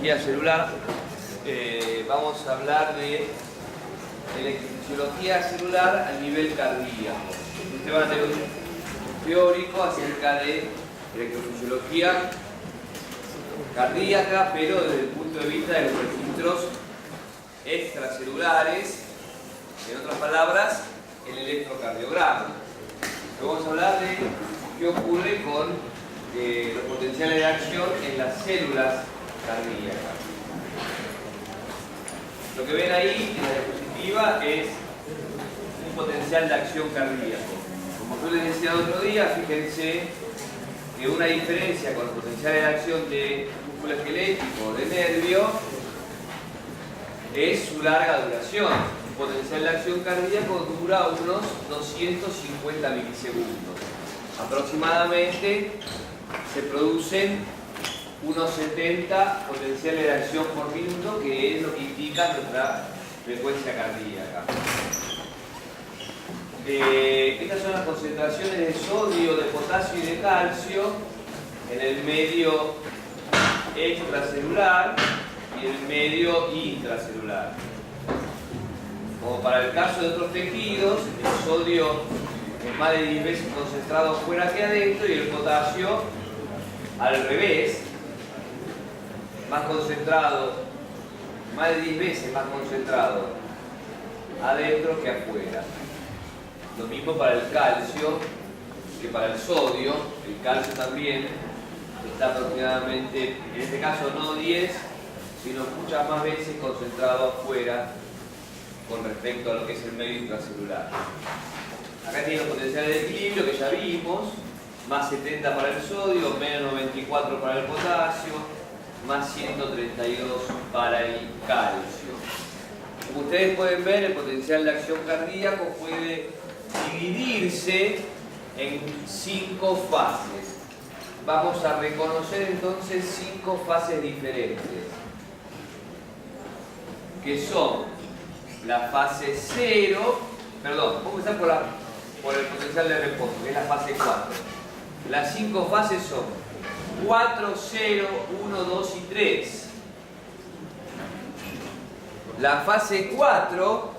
electrofisiología celular. Vamos a hablar de electrofisiología celular a nivel cardíaco. Ustedes van a tener un teórico acerca de electrofisiología cardíaca, pero desde el punto de vista de los registros extracelulares, en otras palabras, el electrocardiograma. Vamos a hablar de qué ocurre con los potenciales de acción en las células cardíacas. Lo que ven ahí en la diapositiva es un potencial de acción cardíaco. Como yo les decía el otro día, fíjense que una diferencia con los potenciales de acción de músculo esquelético o de nervio es su larga duración. Un potencial de acción cardíaco dura unos 250 milisegundos. Aproximadamente se producen unos 70 potenciales de acción por minuto, que es lo que indica nuestra frecuencia cardíaca. Estas son las concentraciones de sodio, de potasio y de calcio en el medio extracelular y el medio intracelular. Como para el caso de otros tejidos, el sodio es más de 10 veces concentrado fuera que adentro y el potasio al revés, más concentrado, más de 10 veces más concentrado adentro que afuera. Lo mismo para el calcio que para el sodio. El calcio también está aproximadamente, en este caso no 10, sino muchas más veces concentrado afuera con respecto a lo que es el medio intracelular. Acá tiene los potenciales de equilibrio que ya vimos, más 70 para el sodio, menos 94 para el potasio, más 132 para el calcio. Como ustedes pueden ver, el potencial de acción cardíaco puede dividirse en 5 fases. Vamos a reconocer entonces 5 fases diferentes, que son la fase 0, perdón, vamos a empezar por el potencial de reposo, que es la fase 4. Las 5 fases son 4, 0, 1, 2 y 3. La fase 4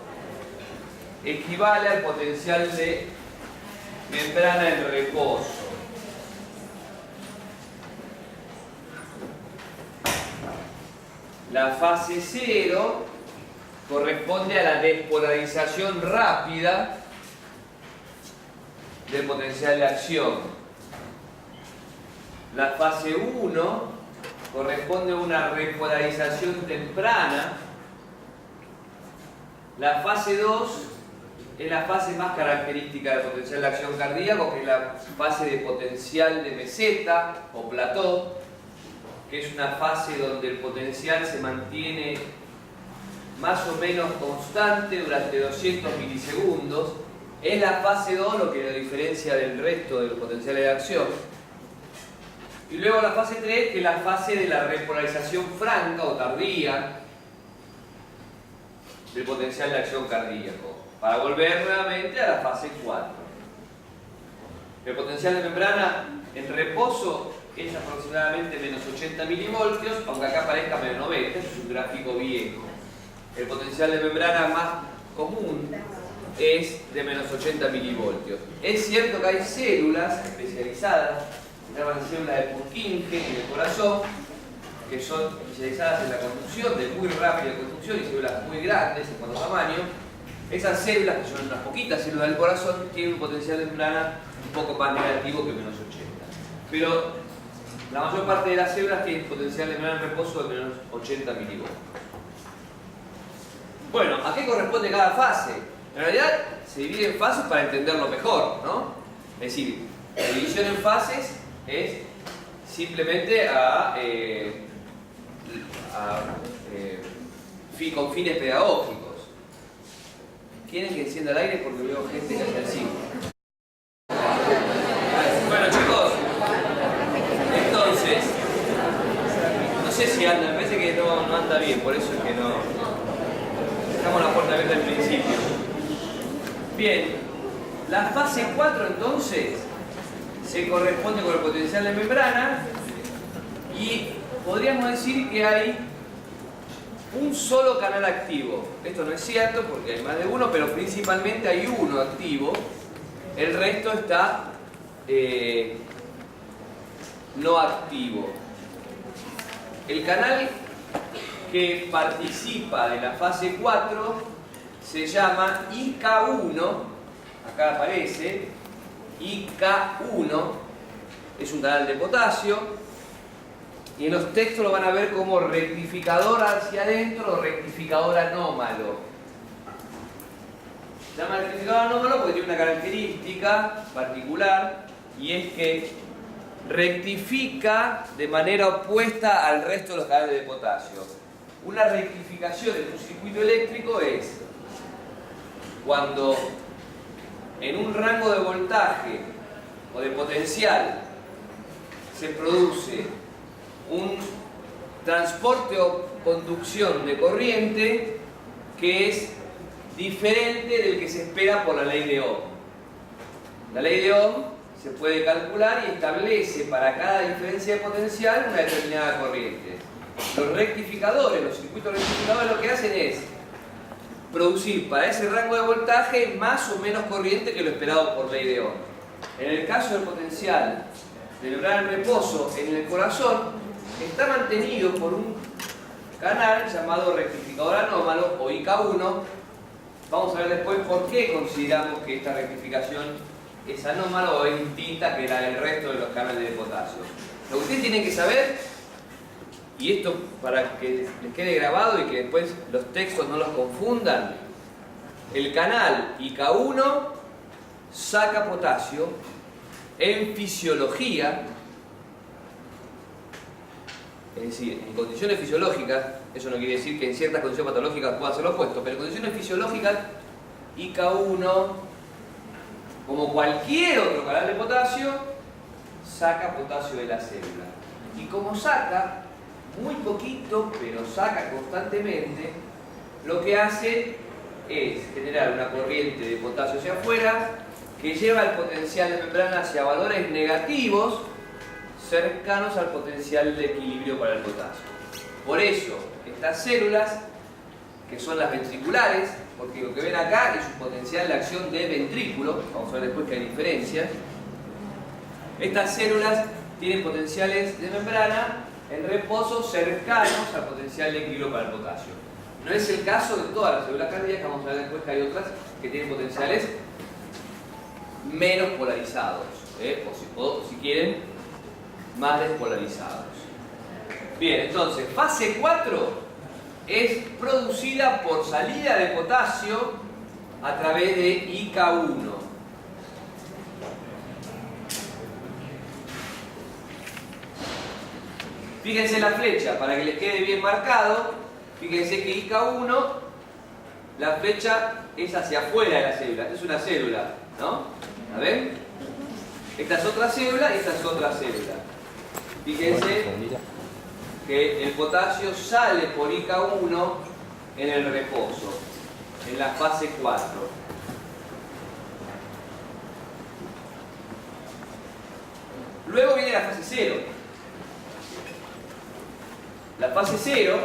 equivale al potencial de membrana en reposo. La fase 0 corresponde a la despolarización rápida del potencial de acción. La fase 1 corresponde a una repolarización temprana. La fase 2 es la fase más característica del potencial de acción cardíaco, que es la fase de potencial de meseta o plató, que es una fase donde el potencial se mantiene más o menos constante durante 200 milisegundos. Es la fase 2 lo que lo diferencia del resto de los potenciales de acción. Y luego la fase 3, que es la fase de la repolarización franca o tardía del potencial de acción cardíaco, para volver nuevamente a la fase 4. El potencial de membrana en reposo es aproximadamente menos 80 milivoltios, aunque acá parezca menos 90, es un gráfico viejo. El potencial de membrana más común es de menos 80 milivoltios. Es cierto que hay células especializadas, se llaman células de Purkinje en el corazón, que son especializadas en la conducción, de muy rápida conducción, y células muy grandes en cuanto a tamaño. Esas células, que son unas poquitas células del corazón, tienen un potencial de membrana un poco más negativo que menos 80. Pero la mayor parte de las células tienen potencial de membrana en reposo de menos 80 milivoltios. Bueno, ¿a qué corresponde cada fase? En realidad se divide en fases para entenderlo mejor, ¿no? Es decir, la división en fases es simplemente con fines pedagógicos. ¿Quieren que encienda el aire? Porque veo gente que hace así. Bueno, chicos, entonces, no sé si anda, me parece que no anda bien, por eso es que no. Dejamos la puerta abierta al principio. Bien, la fase 4 entonces se corresponde con el potencial de membrana y podríamos decir que hay un solo canal activo. Esto no es cierto porque hay más de uno, pero principalmente hay uno activo. El resto está no activo. El canal que participa de la fase 4 se llama IK1, acá aparece, IK1, es un canal de potasio, y en los textos lo van a ver como rectificador hacia adentro o rectificador anómalo. Se llama rectificador anómalo porque tiene una característica particular, y es que rectifica de manera opuesta al resto de los canales de potasio. Una rectificación en un circuito eléctrico es cuando en un rango de voltaje o de potencial se produce un transporte o conducción de corriente que es diferente del que se espera por la ley de Ohm. La ley de Ohm se puede calcular y establece para cada diferencia de potencial una determinada corriente. Los rectificadores, los circuitos rectificadores, lo que hacen es producir para ese rango de voltaje más o menos corriente que lo esperado por ley de Ohm. En el caso del potencial de membrana en reposo en el corazón, está mantenido por un canal llamado rectificador anómalo o IK1. Vamos a ver después por qué consideramos que esta rectificación es anómala o es distinta que la del resto de los canales de potasio. Lo que ustedes tienen que saber, y esto para que les quede grabado y que después los textos no los confundan, el canal IK1 saca potasio en fisiología, es decir, en condiciones fisiológicas. Eso no quiere decir que en ciertas condiciones patológicas pueda ser lo opuesto, pero en condiciones fisiológicas IK1, como cualquier otro canal de potasio, saca potasio de la célula. Y como saca muy poquito, pero saca constantemente, lo que hace es generar una corriente de potasio hacia afuera que lleva el potencial de membrana hacia valores negativos cercanos al potencial de equilibrio para el potasio. Por eso, estas células, que son las ventriculares, porque lo que ven acá es un potencial de acción de ventrículo, vamos a ver después que hay diferencias. Estas células tienen potenciales de membrana en reposo cercanos al potencial de equilibrio para el potasio. No es el caso de todas las células cardíacas, vamos a ver después que hay otras que tienen potenciales menos polarizados, o si quieren, más despolarizados. Bien, entonces, fase 4 es producida por salida de potasio a través de IK1. Fíjense la flecha, para que les quede bien marcado. Fíjense que IK1, la flecha es hacia afuera de la célula. Esta es una célula, ¿no? ¿La ven? Esta es otra célula y esta es otra célula. Fíjense que el potasio sale por IK1 en el reposo, en la fase 4. Luego viene la fase 0. La fase 0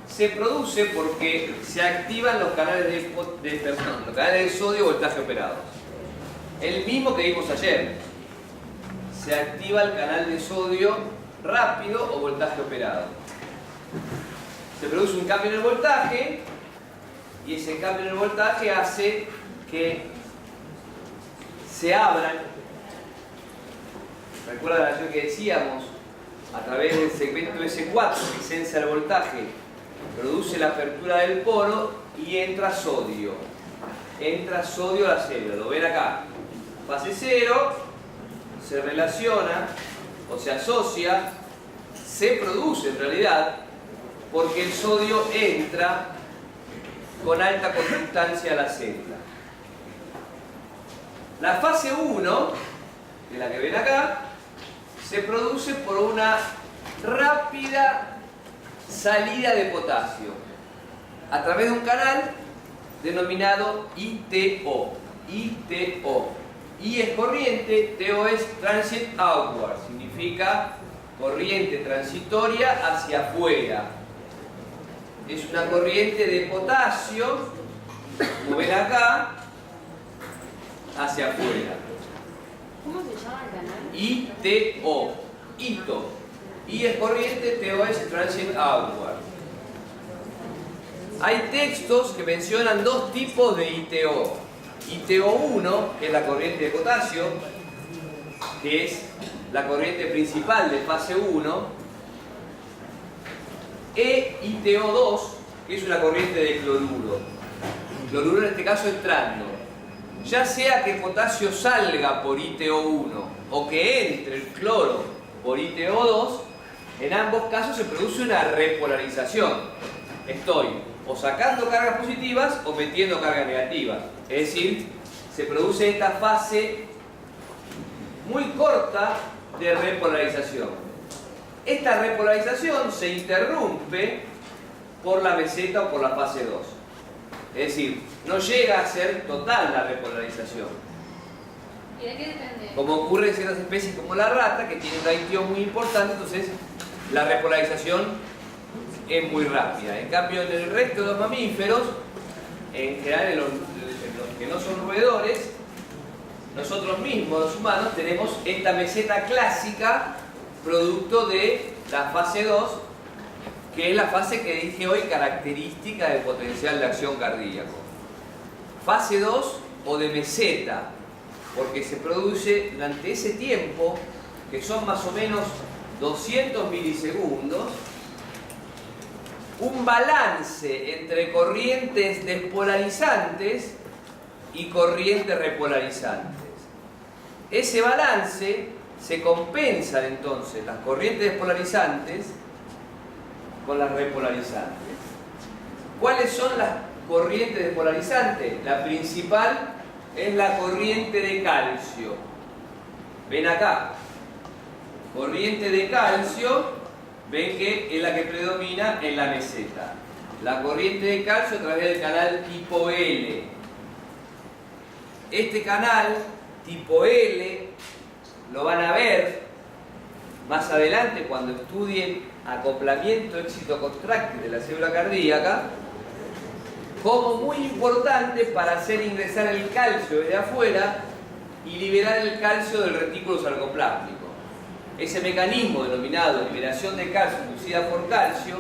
se produce porque se activan los canales los canales de sodio voltaje operados. El mismo que vimos ayer. Se activa el canal de sodio rápido o voltaje operado. Se produce un cambio en el voltaje y ese cambio en el voltaje hace que se abran. ¿Recuerda la relación que decíamos? A través del segmento S4 que sensa el voltaje, produce la apertura del poro y entra sodio. Entra sodio a la célula. Lo ven acá. Fase 0 se relaciona o se asocia, se produce en realidad, porque el sodio entra con alta conductancia a la célula. La fase 1, de la que ven acá, se produce por una rápida salida de potasio a través de un canal denominado ITO. ITO. I es corriente, TO es transit outward, significa corriente transitoria hacia afuera. es una corriente de potasio, como ven acá, hacia afuera. ¿Cómo se llama el canal? ITO. ITO. I es corriente, TO es transient outward. Hay textos que mencionan dos tipos de ITO. ITO1, que es la corriente de potasio, que es la corriente principal de fase 1, e ITO2, que es una corriente de cloruro. Cloruro en este caso entrando. Ya sea que el potasio salga por ITO1 o que entre el cloro por ITO2, en ambos casos se produce una repolarización. Estoy o sacando cargas positivas o metiendo cargas negativas. Es decir, se produce esta fase muy corta de repolarización. Esta repolarización se interrumpe por la meseta o por la fase 2. Es decir, no llega a ser total la repolarización. ¿Y de qué depende? Como ocurre en ciertas especies como la rata, que tiene una ITO muy importante, entonces la repolarización es muy rápida. En cambio, en el resto de los mamíferos, en general en los que no son roedores, nosotros mismos, los humanos, tenemos esta meseta clásica producto de la fase 2, que es la fase que dije hoy característica del potencial de acción cardíaco. Fase 2 o de meseta, porque se produce durante ese tiempo, que son más o menos 200 milisegundos, un balance entre corrientes despolarizantes y corrientes repolarizantes. Ese balance se compensan entonces las corrientes despolarizantes con las repolarizantes. ¿Cuáles son las corrientes despolarizantes? La principal es la corriente de calcio. Ven acá. Corriente de calcio, ven que es la que predomina en la meseta. La corriente de calcio a través del canal tipo L. Este canal tipo L lo van a ver más adelante cuando estudien acoplamiento éxito contráctil de la célula cardíaca, como muy importante para hacer ingresar el calcio desde afuera y liberar el calcio del retículo sarcoplásmico. Ese mecanismo denominado liberación de calcio inducida por calcio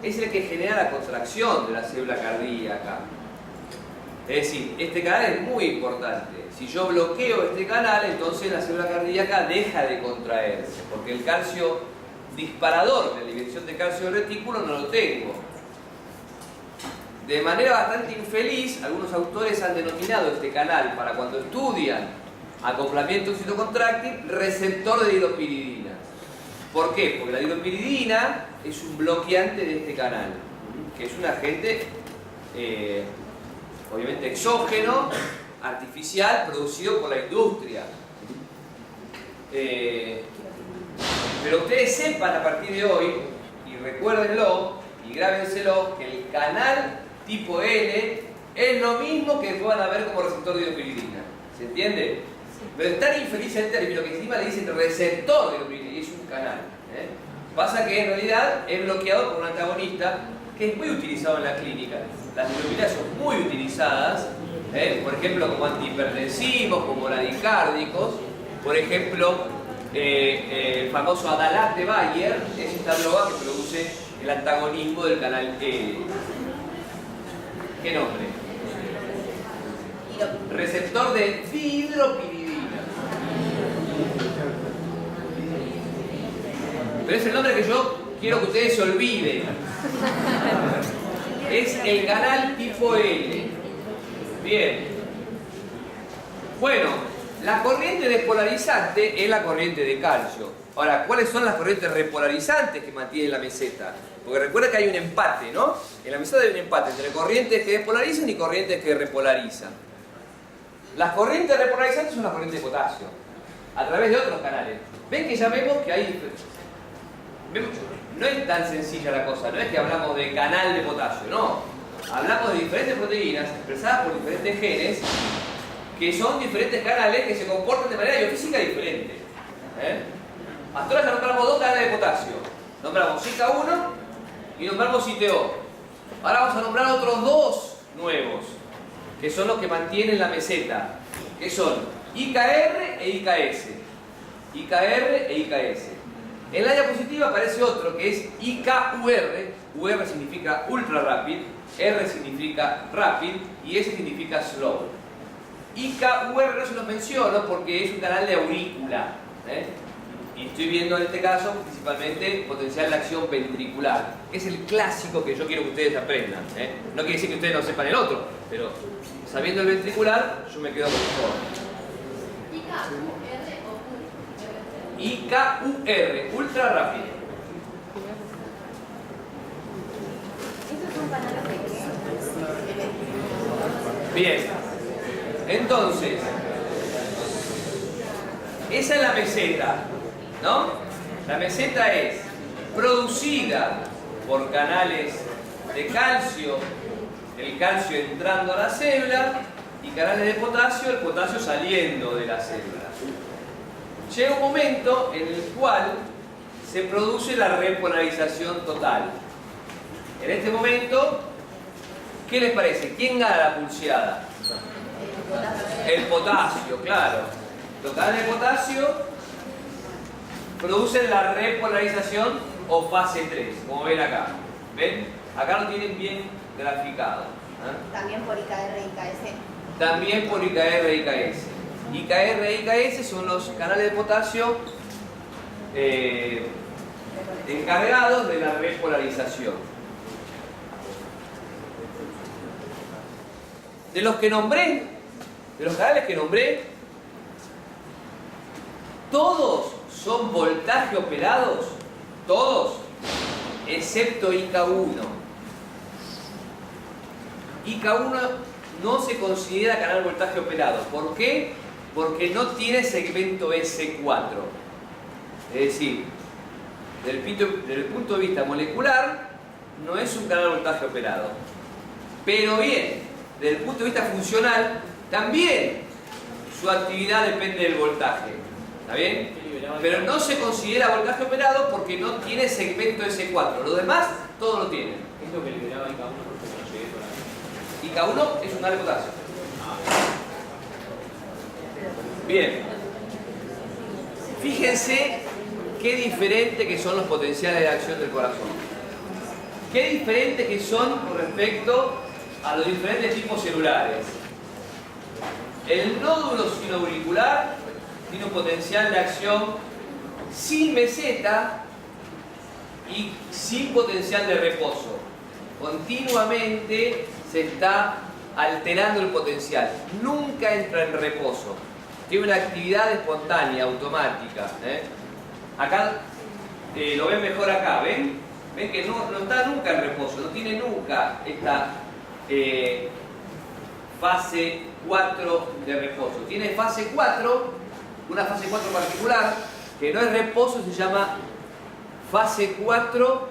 es el que genera la contracción de la célula cardíaca. Es decir, este canal es muy importante. Si yo bloqueo este canal, entonces la célula cardíaca deja de contraerse, porque el calcio disparador de liberación de calcio del retículo no lo tengo. De manera bastante infeliz, algunos autores han denominado este canal, para cuando estudian acoplamiento citocontráctil, receptor de dihidropiridina. ¿Por qué? Porque la dihidropiridina es un bloqueante de este canal, que es un agente obviamente exógeno, artificial, producido por la industria. Pero ustedes sepan a partir de hoy, y recuérdenlo, y grábenselo, que el canal tipo L es lo mismo que van a ver como receptor de dihidropiridina. ¿Se entiende? Pero es tan infeliz el término que encima le dicen receptor de dihidropiridina y es un canal. Pasa que en realidad es bloqueado por un antagonista que es muy utilizado en la clínica. Las dihidropiridinas son muy utilizadas, por ejemplo, como antihipertensivos, como bradicárdicos. Por ejemplo, el famoso Adalat de Bayer es esta droga que produce el antagonismo del canal E. ¿Qué nombre? Receptor de dihidropiridina. Pero es el nombre que yo quiero que ustedes se olviden. Es el canal tipo L. Bien. Bueno, la corriente despolarizante es la corriente de calcio. Ahora, ¿cuáles son las corrientes repolarizantes que mantienen la meseta? Porque recuerda que hay un empate, ¿no? En la meseta hay un empate entre corrientes que despolarizan y corrientes que repolarizan. Las corrientes repolarizantes son las corrientes de potasio, a través de otros canales. Ven que ya vemos que hay... No es tan sencilla la cosa, no es que hablamos de canal de potasio, no. Hablamos de diferentes proteínas expresadas por diferentes genes que son diferentes canales que se comportan de manera biofísica diferente. Hasta ahora ya nombramos dos canales de potasio. Nombramos IK1 y nombramos ITO. Ahora vamos a nombrar otros dos nuevos, que son los que mantienen la meseta, que son IKR e IKS. IKR e IKS. En la diapositiva aparece otro que es IKUR. UR significa ultra rapid, R significa rapid y S significa slow. IKUR no se los menciono porque es un canal de aurícula, y estoy viendo en este caso principalmente potencial de acción ventricular, que es el clásico que yo quiero que ustedes aprendan. No quiere decir que ustedes no sepan el otro, pero sabiendo el ventricular yo me quedo con el mejor. IKUR, ultra rápido. Bien, entonces, esa es la meseta, ¿no? La meseta es producida por canales de calcio, el calcio entrando a la célula, y canales de potasio, el potasio saliendo de la célula. Llega un momento en el cual se produce la repolarización total. En este momento, ¿qué les parece? ¿Quién gana la pulseada? El potasio, claro. Los canales de potasio producen la repolarización o fase 3, como ven acá. ¿Ven? Acá lo tienen bien graficado. También por IKR e IKS. También por IKR e IKS. IKR e IKS son los canales de potasio encargados de la repolarización. De los que nombré, de los canales que nombré, todos son voltaje operados, todos, excepto IK1. IK1 no se considera canal voltaje operado. ¿Por qué? Porque no tiene segmento S4. Es decir, desde el punto de vista molecular, no es un canal voltaje operado. Pero bien, desde el punto de vista funcional, también su actividad depende del voltaje. ¿Está bien? Pero no se considera voltaje operado porque no tiene segmento S4. Los demás, todos lo tienen. ¿Qué es lo que liberaba IK1 porque no llegué todavía? IK1 es un canal de potasio. Bien. Fíjense qué diferente que son los potenciales de acción del corazón. Qué diferente que son con respecto a los diferentes tipos celulares. El nódulo sinoauricular tiene un potencial de acción sin meseta y sin potencial de reposo. Continuamente se está alterando el potencial. Nunca entra en reposo. Tiene una actividad espontánea, automática. Acá lo ven mejor acá, ¿ven? Ven que no está nunca en reposo, no tiene nunca esta fase 4 de reposo. Tiene fase 4, una fase 4 particular, que no es reposo, se llama fase 4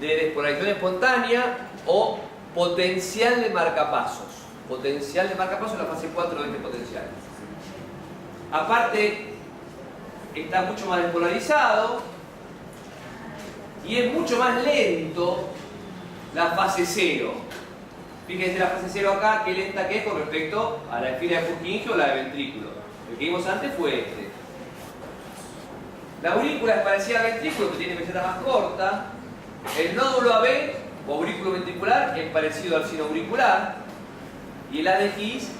de despolarización espontánea o potencial de marcapasos. Potencial de marcapasos es la fase 4 de este potencial. Aparte, está mucho más despolarizado y es mucho más lento la fase 0. Fíjense la fase 0 acá, qué lenta que es con respecto a la esfera de Purkinje o la de ventrículo. El que vimos antes fue este. La aurícula es parecida al ventrículo, que tiene meseta más corta. El nódulo AB, o aurículo ventricular, es parecido al sinoauricular. Y el ADX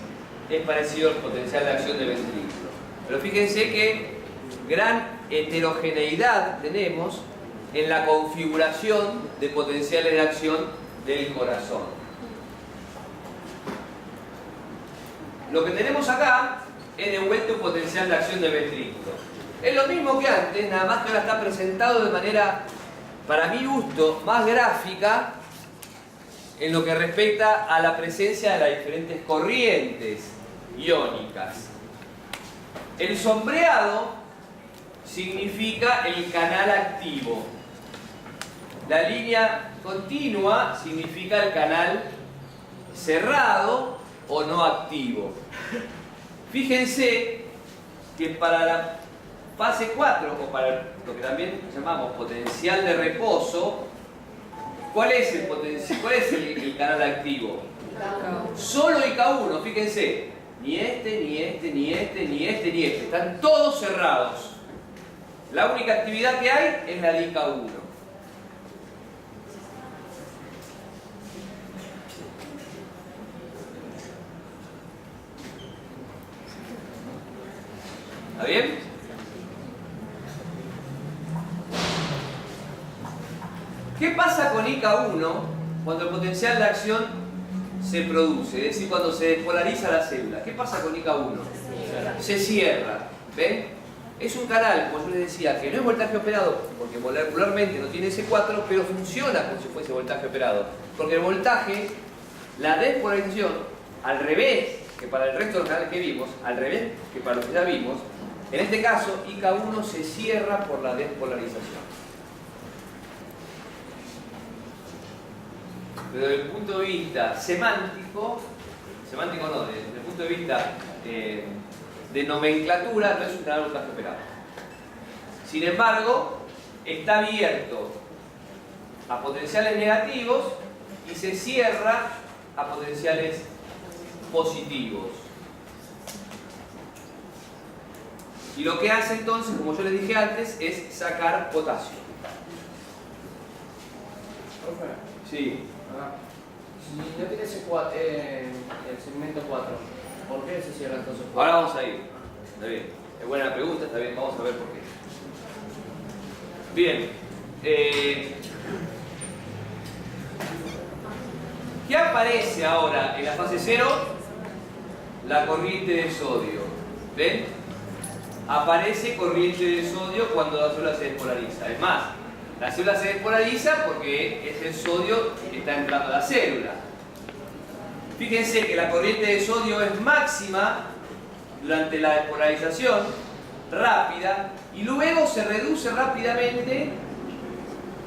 es parecido al potencial de acción del ventrículo. Pero fíjense que gran heterogeneidad tenemos en la configuración de potenciales de acción del corazón. Lo que tenemos acá es de vuelta un potencial de acción del ventrículo. Es lo mismo que antes, nada más que ahora está presentado de manera, para mi gusto, más gráfica en lo que respecta a la presencia de las diferentes corrientes iónicas. El sombreado significa el canal activo. La línea continua significa el canal cerrado o no activo. Fíjense que para la fase 4, o para lo que también llamamos potencial de reposo, ¿Cuál es el canal activo? Solo IK1, fíjense. Ni este, ni este, ni este, ni este, ni este. Están todos cerrados. La única actividad que hay es la de IK1. ¿Está bien? ¿Qué pasa con IK1 cuando el potencial de acción se produce? Es decir, cuando se despolariza la célula. ¿Qué pasa con IK1? Se cierra. ¿Ven? Es un canal, como yo les decía, que no es voltaje operado, porque molecularmente no tiene S4, pero funciona como si fuese voltaje operado. Porque el voltaje, la despolarización, al revés que para el resto de los canales que vimos, al revés que para los que ya vimos, en este caso IK1 se cierra por la despolarización. Pero desde el punto de vista semántico no, desde el punto de vista de nomenclatura, no es un canal voltaje operado. Sin embargo, está abierto a potenciales negativos y se cierra a potenciales positivos. Y lo que hace entonces, como yo les dije antes, es sacar potasio. Sí. Si no tiene ese el segmento 4, ¿por qué se cierra entonces? Ahora vamos a ir. Está bien. Es buena pregunta, está bien. Vamos a ver por qué. Bien. ¿Qué aparece ahora en la fase 0? La corriente de sodio. ¿Ven? Aparece corriente de sodio cuando la célula se despolariza. Es más, la célula se despolariza porque es el sodio que está entrando a la célula. Fíjense que la corriente de sodio es máxima durante la despolarización rápida y luego se reduce rápidamente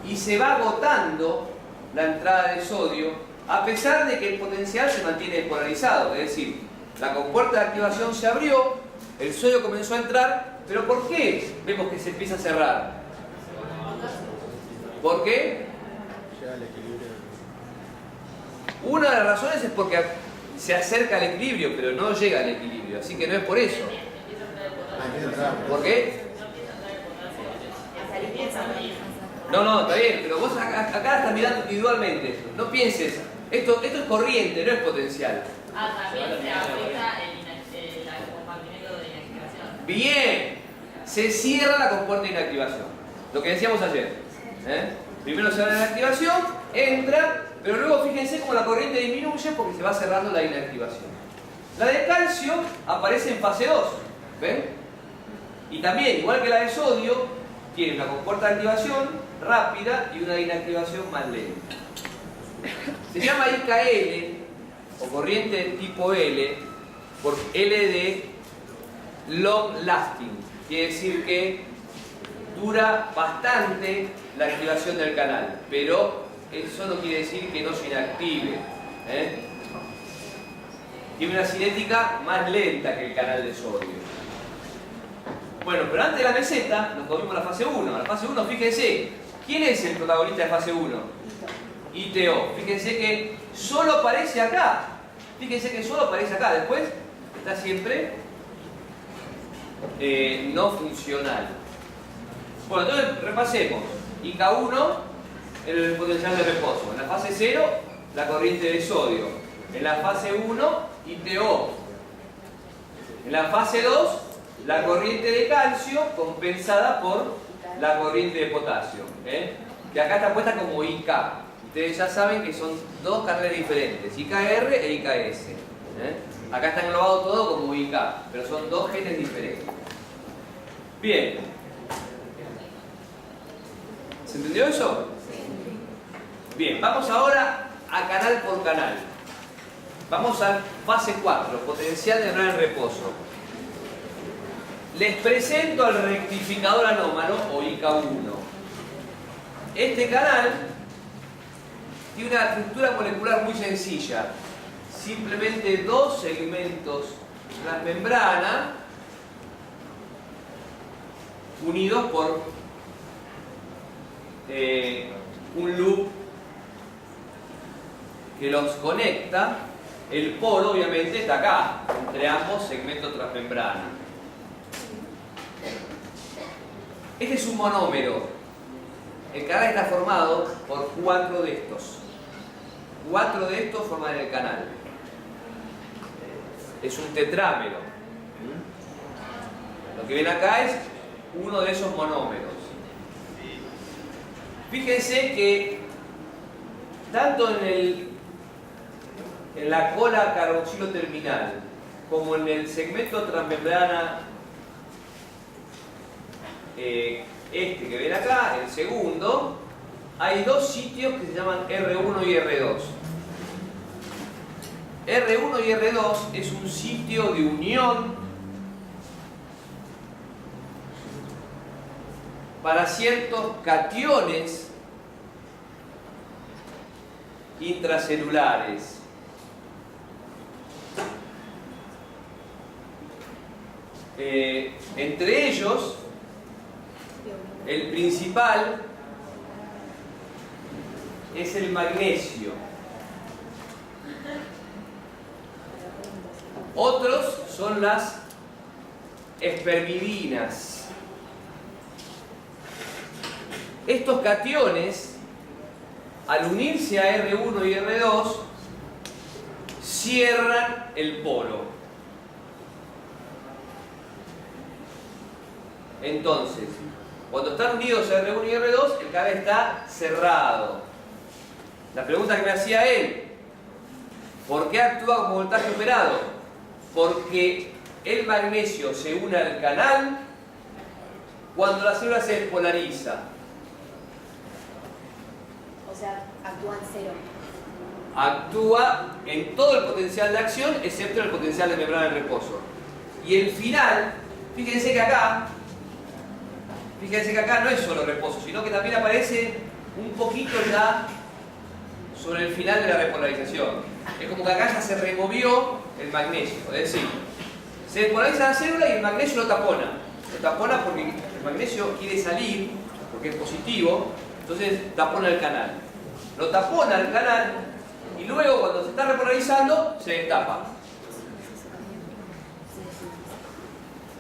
y se va agotando la entrada de sodio a pesar de que el potencial se mantiene despolarizado. Es decir, la compuerta de activación se abrió, el sodio comenzó a entrar, pero ¿por qué vemos que se empieza a cerrar? ¿Por qué? Una de las razones es porque se acerca al equilibrio, pero no llega al equilibrio, así que no es por eso. ¿Por qué? No, está bien, pero vos acá estás mirando individualmente. No pienses, esto es corriente, no es potencial. También se aplica el compartimento de inactivación. Bien, se cierra la compuerta de inactivación. Lo que decíamos ayer. Primero se abre la activación, entra, pero luego fíjense cómo la corriente disminuye porque se va cerrando la inactivación. La de calcio aparece en fase 2, ¿ven? Y también, igual que la de sodio, tiene una compuerta de activación rápida y una de inactivación más lenta. Se llama IKL, o corriente tipo L, por L de long lasting. Quiere decir que dura bastante la activación del canal, pero eso no quiere decir que no se inactive. Tiene una cinética más lenta que el canal de sodio. Bueno, pero antes de la meseta nos comimos la fase 1. La fase 1, fíjense, ¿quién es el protagonista de fase 1? ITO. Fíjense que solo aparece acá. Después está siempre no funcional. Bueno, entonces repasemos. IK1, el potencial de reposo. En la fase 0, la corriente de sodio. En la fase 1, ITO. En la fase 2, la corriente de calcio compensada por la corriente de potasio. Que acá está puesta como IK. Ustedes ya saben que son dos canales diferentes, IKR e IKS. Acá está englobado todo como IK, pero son dos genes diferentes. Bien. ¿Se entendió eso? Bien, vamos ahora a canal por canal. Vamos a fase 4, potencial de entrar en reposo. Les presento al rectificador anómalo o IK1. Este canal tiene una estructura molecular muy sencilla. Simplemente dos segmentos transmembrana unidos por un loop que los conecta, el polo obviamente está acá, entre ambos segmentos transmembrana. Este es un monómero. El canal está formado por 4 de estos. 4 de estos forman el canal. Es un tetrámero. Lo que ven acá es uno de esos monómeros. Fíjense que tanto en la cola carboxilo terminal como en el segmento transmembrana este que ven acá, el segundo, hay 2 sitios que se llaman R1 y R2. R1 y R2 es un sitio de unión para ciertos cationes intracelulares. Entre ellos, el principal es el magnesio. Otros son las espermidinas. Estos cationes, al unirse a R1 y R2, cierran el polo. Entonces, cuando están unidos a R1 y R2, el canal está cerrado. La pregunta que me hacía él, ¿por qué actúa como voltaje operado? Porque el magnesio se une al canal cuando la célula se despolariza. O sea, actúa en cero. Actúa en todo el potencial de acción, excepto en el potencial de membrana de reposo. Y el final, fíjense que acá no es solo reposo, sino que también aparece un poquito ya sobre el final de la repolarización. Es como que acá ya se removió el magnesio, es decir, se despolariza la célula y el magnesio lo tapona. Lo tapona porque el magnesio quiere salir, porque es positivo, entonces tapona el canal. Lo tapona el canal y luego cuando se está repolarizando se destapa.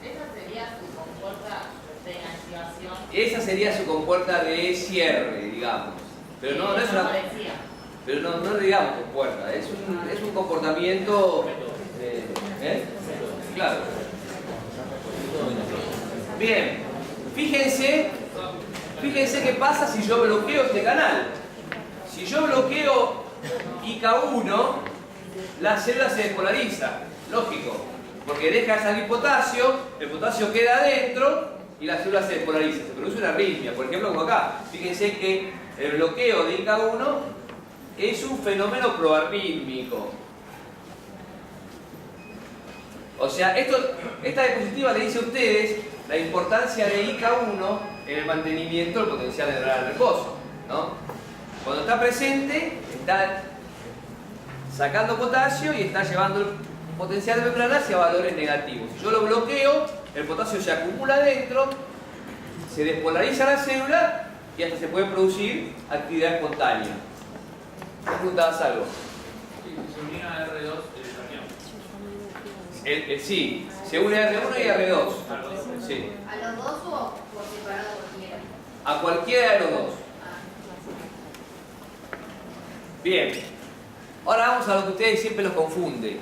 Esa sería su compuerta de inactivación. Esa sería su compuerta de cierre, digamos. Pero no es una... parecía. Pero no digamos compuerta, es un comportamiento... Claro. Bien, fíjense qué pasa si yo bloqueo este canal. Si yo bloqueo IK1, la célula se despolariza, lógico, porque deja de salir potasio, el potasio queda adentro y la célula se despolariza, se produce una arritmia, por ejemplo como acá. Fíjense que el bloqueo de IK1 es un fenómeno proarrítmico. O sea, esta diapositiva le dice a ustedes la importancia de IK1 en el mantenimiento del potencial de membrana de reposo, ¿no? Cuando está presente, está sacando potasio y está llevando el potencial de membrana hacia valores negativos. Si yo lo bloqueo, el potasio se acumula adentro, se despolariza la célula y hasta se puede producir actividad espontánea. ¿Me preguntabas algo? Sí, se unía a R2 el camión. Sí, se une a R1 y a R2. Sí. ¿A los dos o por separado cualquiera? A cualquiera de los dos. Bien. Ahora vamos a lo que ustedes siempre los confunde.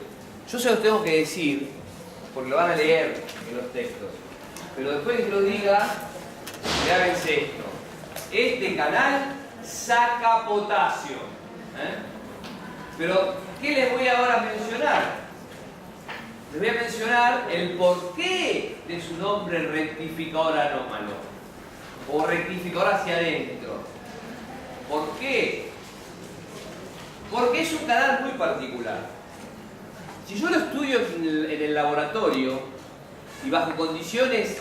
Yo se los tengo que decir, porque lo van a leer en los textos. Pero después de que lo diga, grábense esto. Este canal saca potasio. Pero, ¿qué les voy ahora a mencionar? Les voy a mencionar el porqué de su nombre rectificador anómalo o rectificador hacia adentro. ¿Por qué? Porque es un canal muy particular. Si yo lo estudio en el laboratorio y bajo condiciones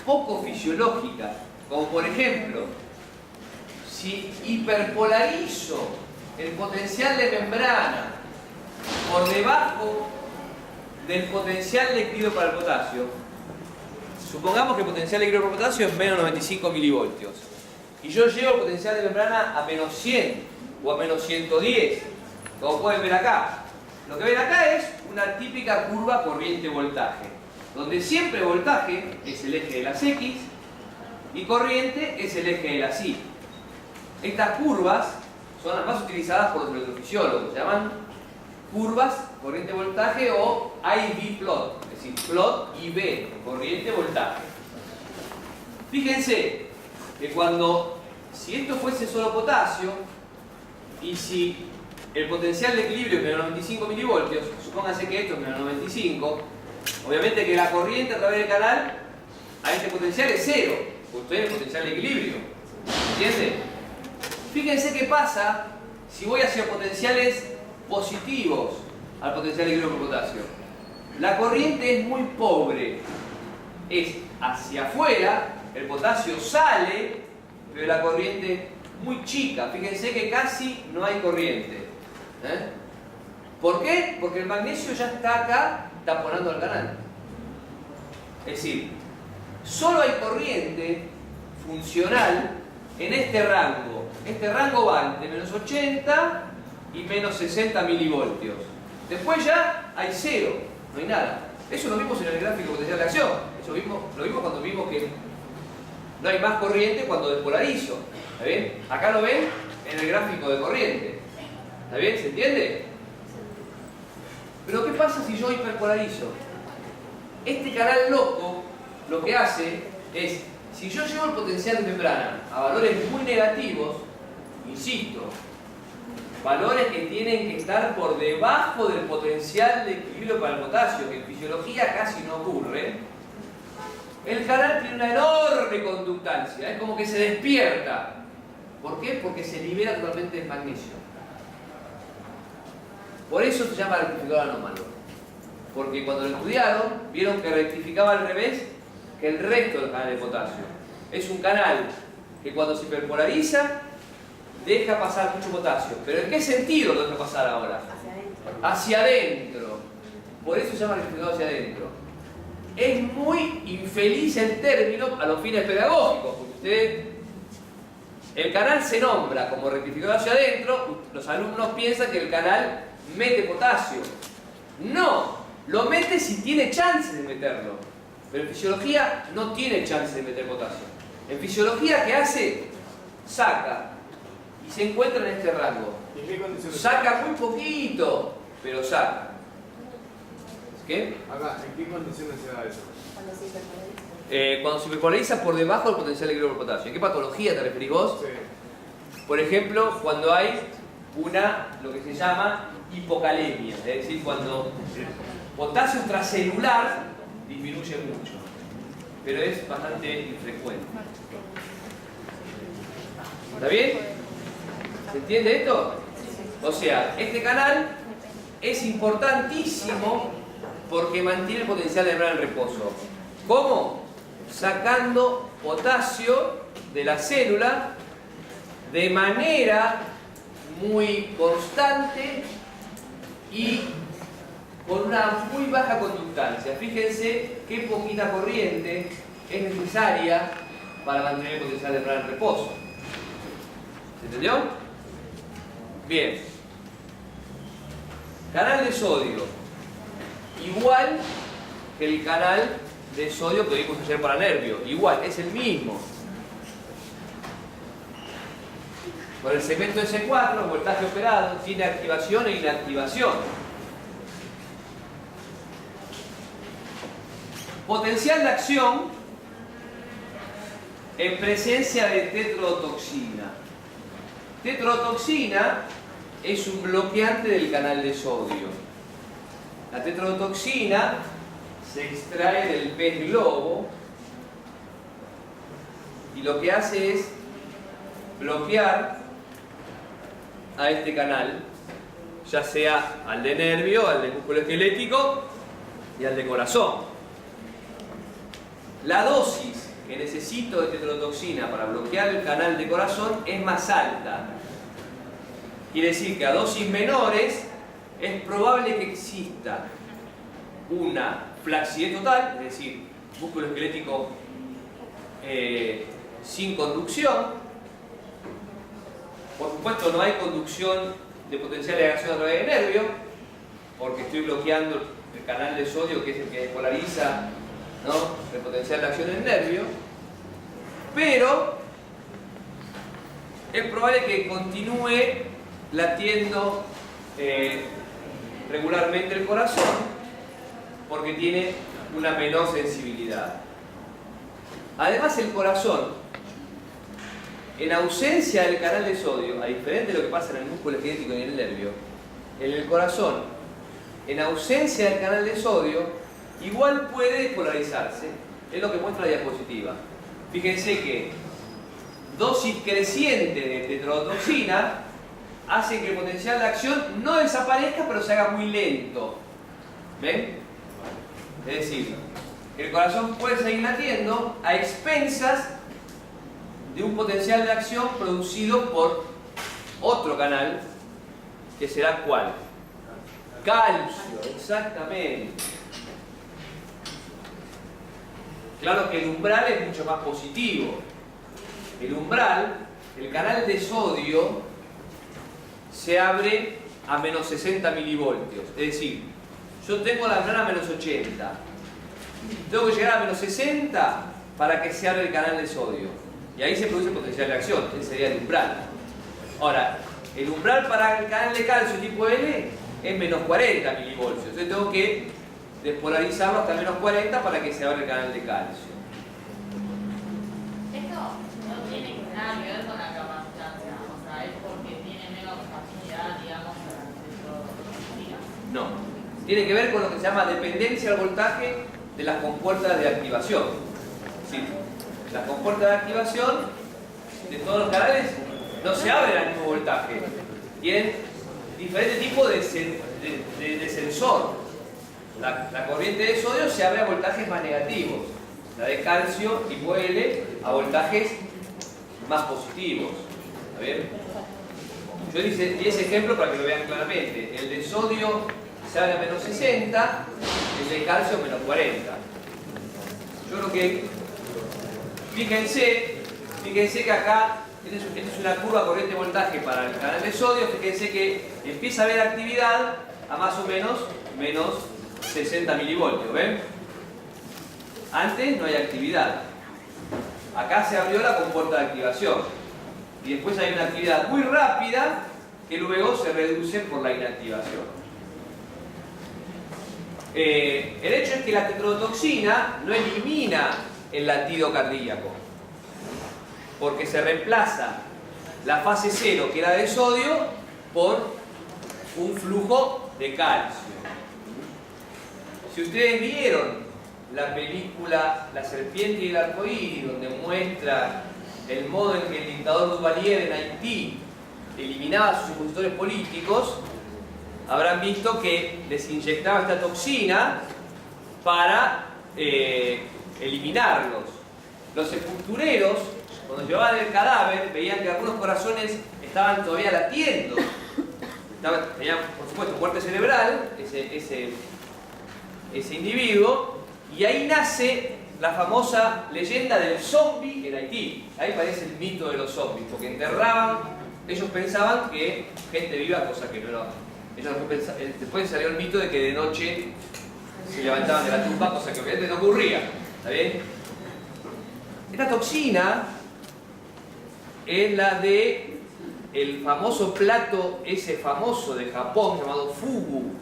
poco fisiológicas, como por ejemplo, si hiperpolarizo el potencial de membrana por debajo del potencial líquido para el potasio, supongamos que el potencial líquido para el potasio es menos 95 milivoltios y yo llevo el potencial de membrana a menos 100 o a menos 110, Como pueden ver acá. Lo que ven acá es una típica curva corriente-voltaje, donde siempre voltaje es el eje de las X y corriente es el eje de las Y. Estas curvas son las más utilizadas por los electrofisiólogos, se llaman curvas corriente-voltaje o IV plot, es decir, plot IV, corriente-voltaje. Fíjense que si esto fuese solo potasio y si el potencial de equilibrio es menos 95 milivoltios, supónganse que esto es menos 95, obviamente que la corriente a través del canal a este potencial es cero, porque estoy en el potencial de equilibrio. ¿Entienden? Fíjense qué pasa si voy hacia potenciales positivos al potencial de equilibrio por potasio. La corriente es muy pobre, es hacia afuera, el potasio sale, pero la corriente es muy chica. Fíjense que casi no hay corriente. ¿Por qué? Porque el magnesio ya está acá taponando el canal. Es decir, solo hay corriente funcional en este rango. Este rango va entre menos 80 y menos 60 milivoltios. Después ya hay cero, no hay nada. Eso lo vimos en el gráfico potencial de acción. Eso lo vimos cuando vimos que no hay más corriente cuando despolarizo. ¿Está bien? Acá lo ven en el gráfico de corriente. ¿Está bien? ¿Se entiende? Pero ¿qué pasa si yo hiperpolarizo? Este canal loco lo que hace es, si yo llevo el potencial de membrana a valores muy negativos, insisto, valores que tienen que estar por debajo del potencial de equilibrio para el potasio, que en fisiología casi no ocurre, el canal tiene una enorme conductancia, es como que se despierta. ¿Por qué? Porque se libera totalmente el magnesio. Por eso se llama rectificador anómalo. Porque cuando lo estudiaron, vieron que rectificaba al revés que el resto del canal de potasio. Es un canal que cuando se hiperpolariza, deja pasar mucho potasio. ¿Pero en qué sentido lo deja pasar ahora? Hacia adentro. Hacia adentro. Por eso se llama rectificador hacia adentro. Es muy infeliz el término a los fines pedagógicos, porque el canal se nombra como rectificador hacia adentro, los alumnos piensan que el canal mete potasio. No, lo mete si tiene chance de meterlo. Pero en fisiología no tiene chance de meter potasio. En fisiología, ¿qué hace? Saca. Y se encuentra en este rango. ¿Y en qué condiciones? Saca muy poquito, pero saca. ¿Qué? Acá, ¿en qué condiciones se da eso? Cuando se hiperpolariza. Cuando se hiperpolariza por debajo del potencial de equilibrio por potasio. ¿En qué patología te referís vos? Sí. Por ejemplo, cuando hay lo que se llama hipocalemia, es decir, cuando el potasio extracelular disminuye mucho, pero es bastante infrecuente. ¿Está bien? ¿Se entiende esto? O sea, este canal es importantísimo porque mantiene el potencial de membrana en reposo. ¿Cómo? Sacando potasio de la célula de manera muy constante y con una muy baja conductancia. Fíjense qué poquita corriente es necesaria para mantener el potencial de membrana en reposo. ¿Se entendió? Bien. Canal de sodio. Igual que el canal de sodio que vimos ayer para nervio. Igual, es el mismo. Con el segmento S4, voltaje operado, tiene activación e inactivación. Potencial de acción en presencia de tetrodotoxina. Tetrodotoxina es un bloqueante del canal de sodio. La tetrodotoxina se extrae del pez globo y lo que hace es bloquear a este canal, ya sea al de nervio, al de músculo esquelético y al de corazón. La dosis que necesito de tetrodotoxina para bloquear el canal de corazón es más alta. Quiere decir que a dosis menores es probable que exista una flacidez total, es decir, músculo esquelético sin conducción. Por supuesto, no hay conducción de potencial de acción a través del nervio, porque estoy bloqueando el canal de sodio, que es el que despolariza, ¿no?, el potencial de acción del nervio. Pero es probable que continúe latiendo regularmente el corazón, porque tiene una menor sensibilidad. Además, el corazón, en ausencia del canal de sodio, a diferencia de lo que pasa en el músculo esquelético y en el nervio, en el corazón, en ausencia del canal de sodio, igual puede despolarizarse. Es lo que muestra la diapositiva. Fíjense que dosis creciente de tetrodotoxina hace que el potencial de acción no desaparezca, pero se haga muy lento. ¿Ven? Es decir, el corazón puede seguir latiendo a expensas de un potencial de acción producido por otro canal, que será ¿cuál? Calcio, exactamente. Claro que el umbral es mucho más positivo. El umbral, el canal de sodio, se abre a menos 60 milivoltios. Es decir, yo tengo la membrana a menos 80. Tengo que llegar a menos 60 para que se abra el canal de sodio. Y ahí se produce potencial de acción, ese sería el umbral. Ahora, el umbral para el canal de calcio tipo L es menos 40 milivoltios. Entonces tengo que despolarizarlo hasta menos 40 para que se abra el canal de calcio. Esto no tiene nada que ver con la capacitancia, o sea, es porque tiene menos facilidad, digamos, al acceso a la No. Tiene que ver con lo que se llama dependencia al voltaje de las compuertas de activación. Sí. Las compuertas de activación de todos los canales no se abren al mismo voltaje. Tienen diferentes tipos de sensor. La corriente de sodio se abre a voltajes más negativos. La de calcio tipo L a voltajes más positivos. ¿Está bien? Yo di ese ejemplo para que lo vean claramente. El de sodio se abre a menos 60, el de calcio a menos 40. Yo creo que, fíjense que acá, esta es una curva corriente voltaje para el canal de sodio. Fíjense que empieza a haber actividad a más o menos 60 milivoltios, ¿ven? Antes no hay actividad. Acá se abrió la compuerta de activación. Y después hay una actividad muy rápida que luego se reduce por la inactivación. El hecho es que la tetrodotoxina no elimina el latido cardíaco, porque se reemplaza la fase 0, que era de sodio, por un flujo de calcio. Si ustedes vieron la película La serpiente y el arcoíris, donde muestra el modo en que el dictador Duvalier en Haití eliminaba a sus opositores políticos, habrán visto que les inyectaba esta toxina para eliminarlos. Los sepultureros, cuando llevaban el cadáver, veían que algunos corazones estaban todavía latiendo. Tenían, por supuesto, muerte cerebral, ese individuo, y ahí nace la famosa leyenda del zombie en Haití. Ahí parece el mito de los zombies, porque enterraban, ellos pensaban que gente viva, cosa que no era. Después salió el mito de que de noche se levantaban de la tumba, cosa que obviamente no ocurría. ¿Está bien? Esta toxina es la de el famoso plato ese famoso de Japón llamado fugu.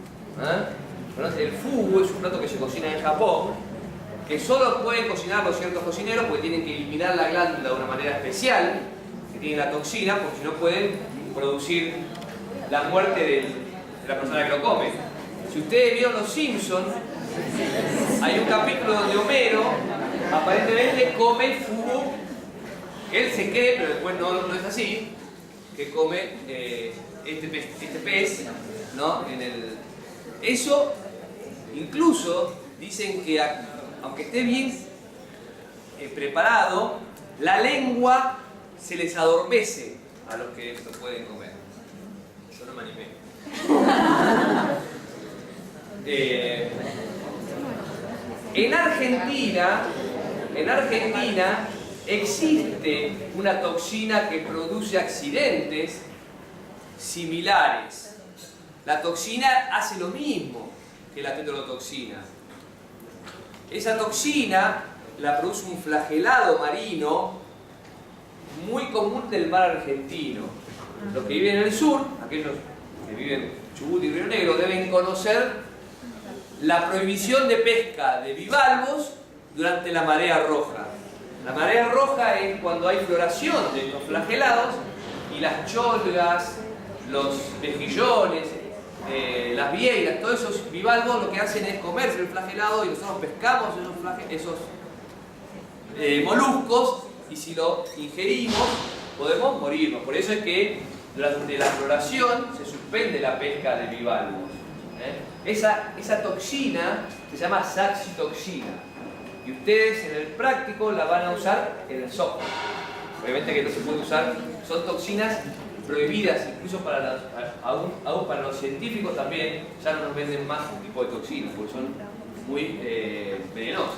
El fugu es un plato que se cocina en Japón, que solo pueden cocinarlo ciertos cocineros porque tienen que eliminar la glándula de una manera especial, que tiene la toxina, porque si no pueden producir la muerte de la persona que lo come. Si ustedes vieron Los Simpsons, hay un capítulo donde Homero aparentemente come fugu. Él se cree, pero después no es así, que come este pez, ¿no? Eso, incluso, dicen que aunque esté bien preparado, la lengua se les adormece a los que lo pueden comer. Yo no me animé. En Argentina existe una toxina que produce accidentes similares. La toxina hace lo mismo que la tetrodotoxina. Esa toxina la produce un flagelado marino muy común del mar argentino. Los que viven en el sur, aquellos que viven en Chubut y Río Negro, deben conocer la prohibición de pesca de bivalvos durante la marea roja. La marea roja es cuando hay floración de estos flagelados y las cholgas, los mejillones, las vieiras, todos esos bivalvos lo que hacen es comerse el flagelado y nosotros pescamos esos moluscos y si lo ingerimos podemos morirnos. Por eso es que durante la floración se suspende la pesca de bivalvos. Esa toxina se llama saxitoxina y ustedes en el práctico la van a usar en el software. Obviamente que no se puede usar, son toxinas prohibidas incluso para aún para los científicos también. Ya no nos venden más un tipo de toxinas porque son muy venenosas.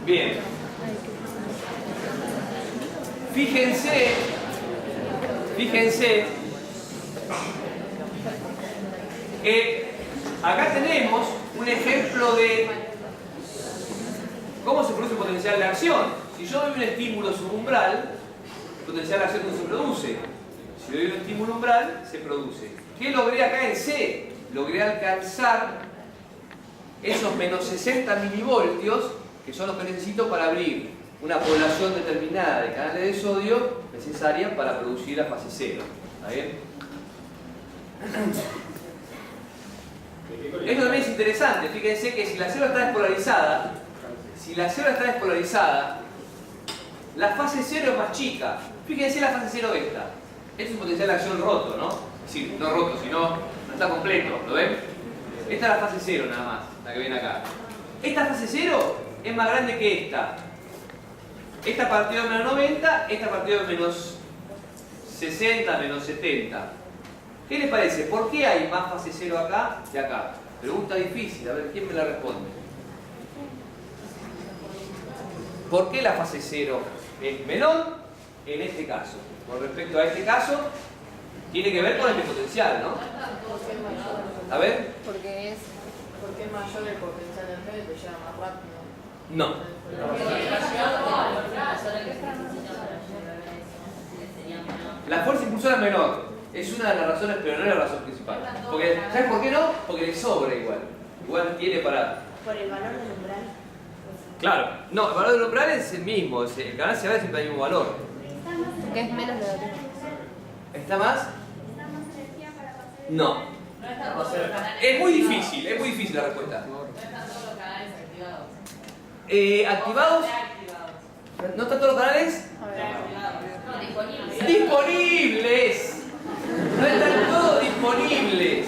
Bien, fíjense que acá tenemos un ejemplo de cómo se produce potencial de acción. Si yo doy un estímulo subumbral, el potencial de acción no se produce. Si doy un estímulo umbral, se produce. ¿Qué logré acá en C? Logré alcanzar esos menos 60 milivoltios que son los que necesito para abrir una población determinada de canales de sodio necesaria para producir la fase cero. ¿Está bien? Esto también es interesante. Fíjense que si la célula está despolarizada, la fase cero es más chica. Fíjense la fase cero esta. Este es un potencial de acción roto, ¿no? Es decir, no roto, sino no está completo. ¿Lo ven? Esta es la fase cero nada más, la que viene acá. Esta fase cero es más grande que esta. Esta partió de menos 90, esta partió de menos 60, menos 70. ¿Qué les parece? ¿Por qué hay más fase cero acá que acá? Pregunta difícil, a ver, ¿quién me la responde? ¿Por qué la fase cero es menor en este caso? Con respecto a este caso, tiene que ver con este potencial, ¿no? A ver. Porque es mayor el potencial del medio, te lleva más rápido. No. La fuerza impulsora es menor. Es una de las razones, pero no es la razón principal. Porque, ¿sabes por qué no? Porque le sobra igual. Igual tiene para... Por el valor del umbral. Claro. No, el valor del umbral es el mismo. El canal se va siempre al mismo valor. que es menos negativo. ¿Está más? No. Es muy difícil la respuesta. No están todos los canales activados. ¿Activados? ¿No están todos los canales? No, disponibles. ¡Disponibles! No están todos disponibles.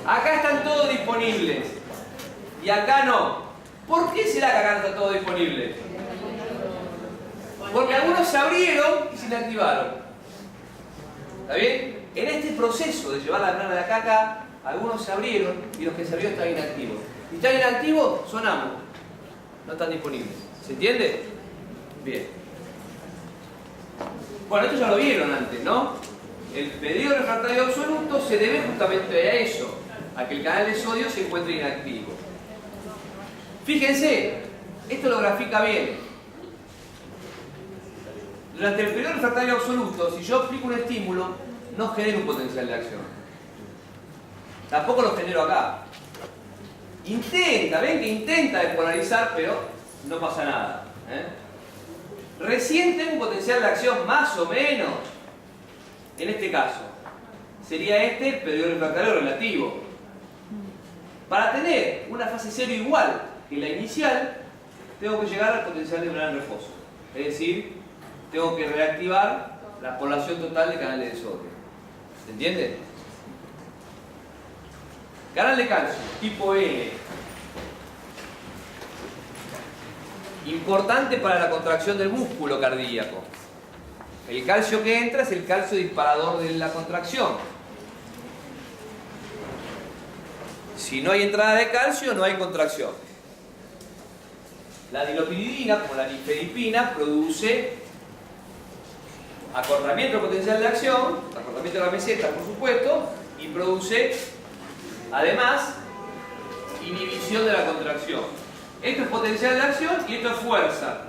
Acá están todos disponibles. Y acá no. ¿Por qué será que acá no está todo disponible? Porque algunos se abrieron y se inactivaron. ¿Está bien? En este proceso de llevar la grana de acá a acá, algunos se abrieron y los que se abrieron están inactivos. Y están inactivos, son amos. No están disponibles. ¿Se entiende? Bien. Bueno, esto ya lo vieron antes, ¿no? El pedido refractario absoluto se debe justamente a eso, a que el canal de sodio se encuentre inactivo. Fíjense, esto lo grafica bien. Durante el periodo refractario absoluto, si yo aplico un estímulo, no genero un potencial de acción. Tampoco lo genero acá. Ven que intenta despolarizar, pero no pasa nada. Recién tengo un potencial de acción más o menos. En este caso, sería este el periodo refractario relativo. Para tener una fase cero igual que la inicial, tengo que llegar al potencial de umbral en reposo. Es decir, tengo que reactivar la población total de canales de sodio. ¿Se entiende? Canal de calcio, tipo L. Importante para la contracción del músculo cardíaco. El calcio que entra es el calcio disparador de la contracción. Si no hay entrada de calcio, no hay contracción. La dilopididina, como la nifedipina, produce acortamiento del potencial de acción, acortamiento de la meseta, por supuesto, y produce, además, inhibición de la contracción. Esto es potencial de acción y esto es fuerza.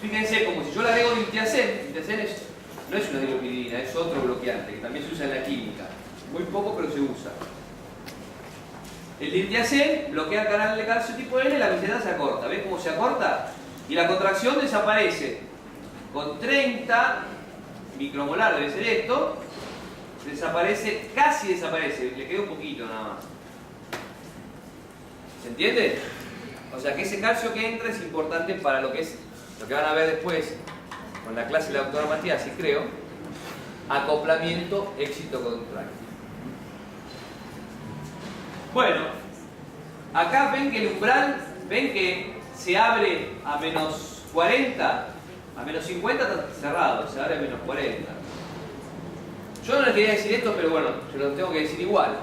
Fíjense, como si yo le agrego diltiazem, no es una dilopidina, es otro bloqueante que también se usa en la química. Muy poco, pero se usa. El diltiazem bloquea el canal de calcio tipo N, la meseta se acorta. ¿Ves cómo se acorta? Y la contracción desaparece. Con 30 micromolar debe ser esto, desaparece, casi desaparece, le queda un poquito nada más. ¿Se entiende? O sea que ese calcio que entra es importante para lo que es, lo que van a ver después con la clase de la doctora Matías, sí creo, acoplamiento éxito contrario. Bueno, acá ven que el umbral, ven que se abre a menos 40, a menos 50 está cerrado, se abre a menos 40. Yo no les quería decir esto, pero bueno, se lo tengo que decir igual.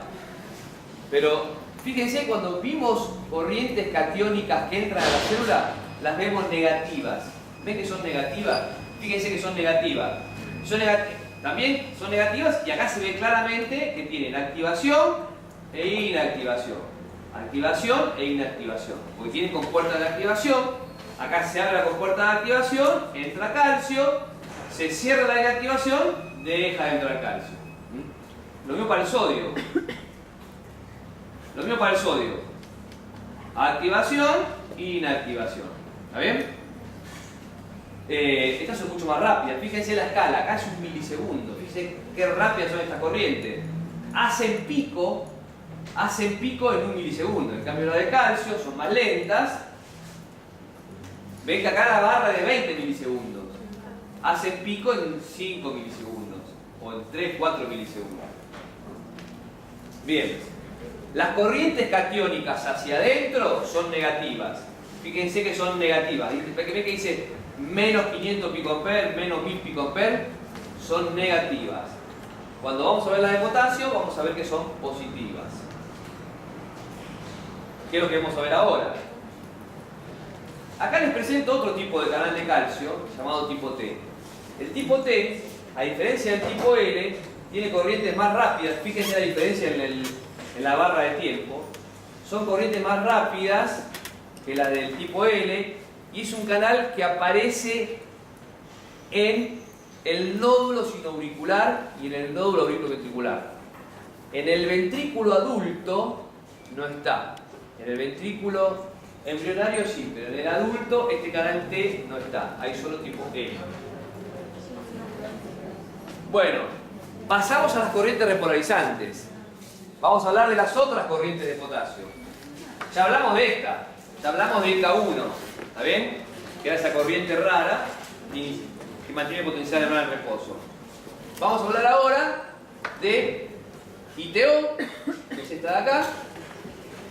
Pero fíjense, cuando vimos corrientes catiónicas que entran a la célula, las vemos negativas. ¿Ven que son negativas? Fíjense que son negativas. También son negativas y acá se ve claramente que tienen activación e inactivación. Activación e inactivación. Porque tienen compuertas de activación. Acá se abre la compuerta de activación, entra calcio, se cierra la inactivación, deja de entrar calcio. Lo mismo para el sodio. Lo mismo para el sodio. Activación e inactivación. ¿Está bien? Estas son mucho más rápidas. Fíjense la escala, acá es un milisegundo. Fíjense qué rápidas son estas corrientes. Hacen pico en un milisegundo. En cambio las de calcio son más lentas. Ven que acá la barra de 20 milisegundos. Hacen pico en 5 milisegundos. O en 3, 4 milisegundos. Bien. Las corrientes catiónicas hacia adentro son negativas. Fíjense que son negativas. ¿Ven que dice menos 500 picoamperes, menos 1000 picoamperes? Son negativas. Cuando vamos a ver las de potasio, vamos a ver que son positivas. ¿Qué es lo que vamos a ver ahora? Acá les presento otro tipo de canal de calcio, llamado tipo T. El tipo T, a diferencia del tipo L, tiene corrientes más rápidas. Fíjense la diferencia en la barra de tiempo. Son corrientes más rápidas que la del tipo L y es un canal que aparece en el nódulo sinoauricular y en el nódulo auriculoventricular. En el ventrículo adulto no está. En el ventrículo embrionario sí, pero en el adulto este canal T no está. Hay solo tipo L. Bueno, pasamos a las corrientes repolarizantes. Vamos a hablar de las otras corrientes de potasio. Ya hablamos de esta. Ya hablamos de K1. ¿Está bien? Que era esa corriente rara y que mantiene potencial de en reposo. Vamos a hablar ahora de ITO, que es esta de acá,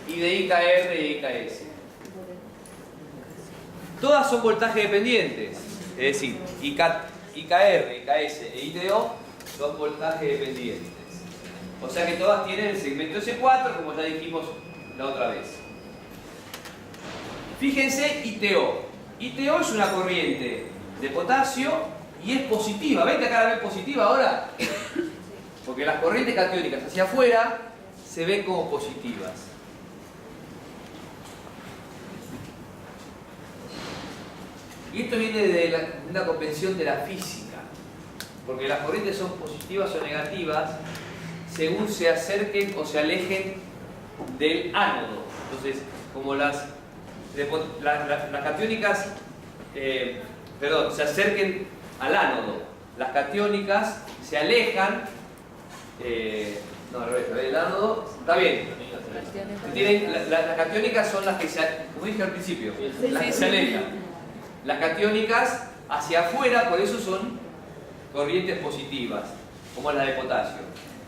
y de IKR y IKS. Todas son voltaje dependientes. Es decir, IKR, IKS e ITO son voltaje dependientes. O sea que todas tienen el segmento S4, como ya dijimos la otra vez. Fíjense ITO. ITO es una corriente de potasio y es positiva. ¿Ven que acá la ven positiva ahora? Porque las corrientes catiónicas hacia afuera se ven como positivas. Y esto viene de una convención de la física. Porque las corrientes son positivas o negativas según se acerquen o se alejen del ánodo. Entonces, como las catiónicas se acerquen al ánodo, las catiónicas se alejan, no, al revés, el ánodo, está bien. Las catiónicas son las que como dije al principio, las que se alejan. Las catiónicas hacia afuera, por eso son corrientes positivas, como las de potasio.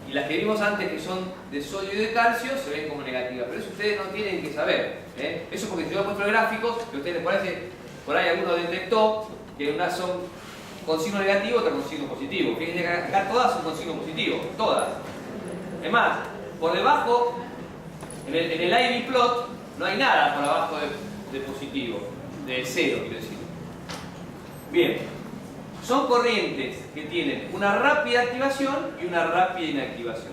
Y las que vimos antes, que son de sodio y de calcio, se ven como negativas. Pero eso ustedes no tienen que saber. Eso porque si yo les muestro gráficos, que a ustedes les parece, por ahí alguno detectó que unas son con signo negativo, otras con signo positivo. Fíjense que acá todas son con signo positivo, todas. Es más, por debajo, en el IV plot, no hay nada por abajo de positivo, de cero, quiero decir. Bien, Son corrientes que tienen una rápida activación y una rápida inactivación.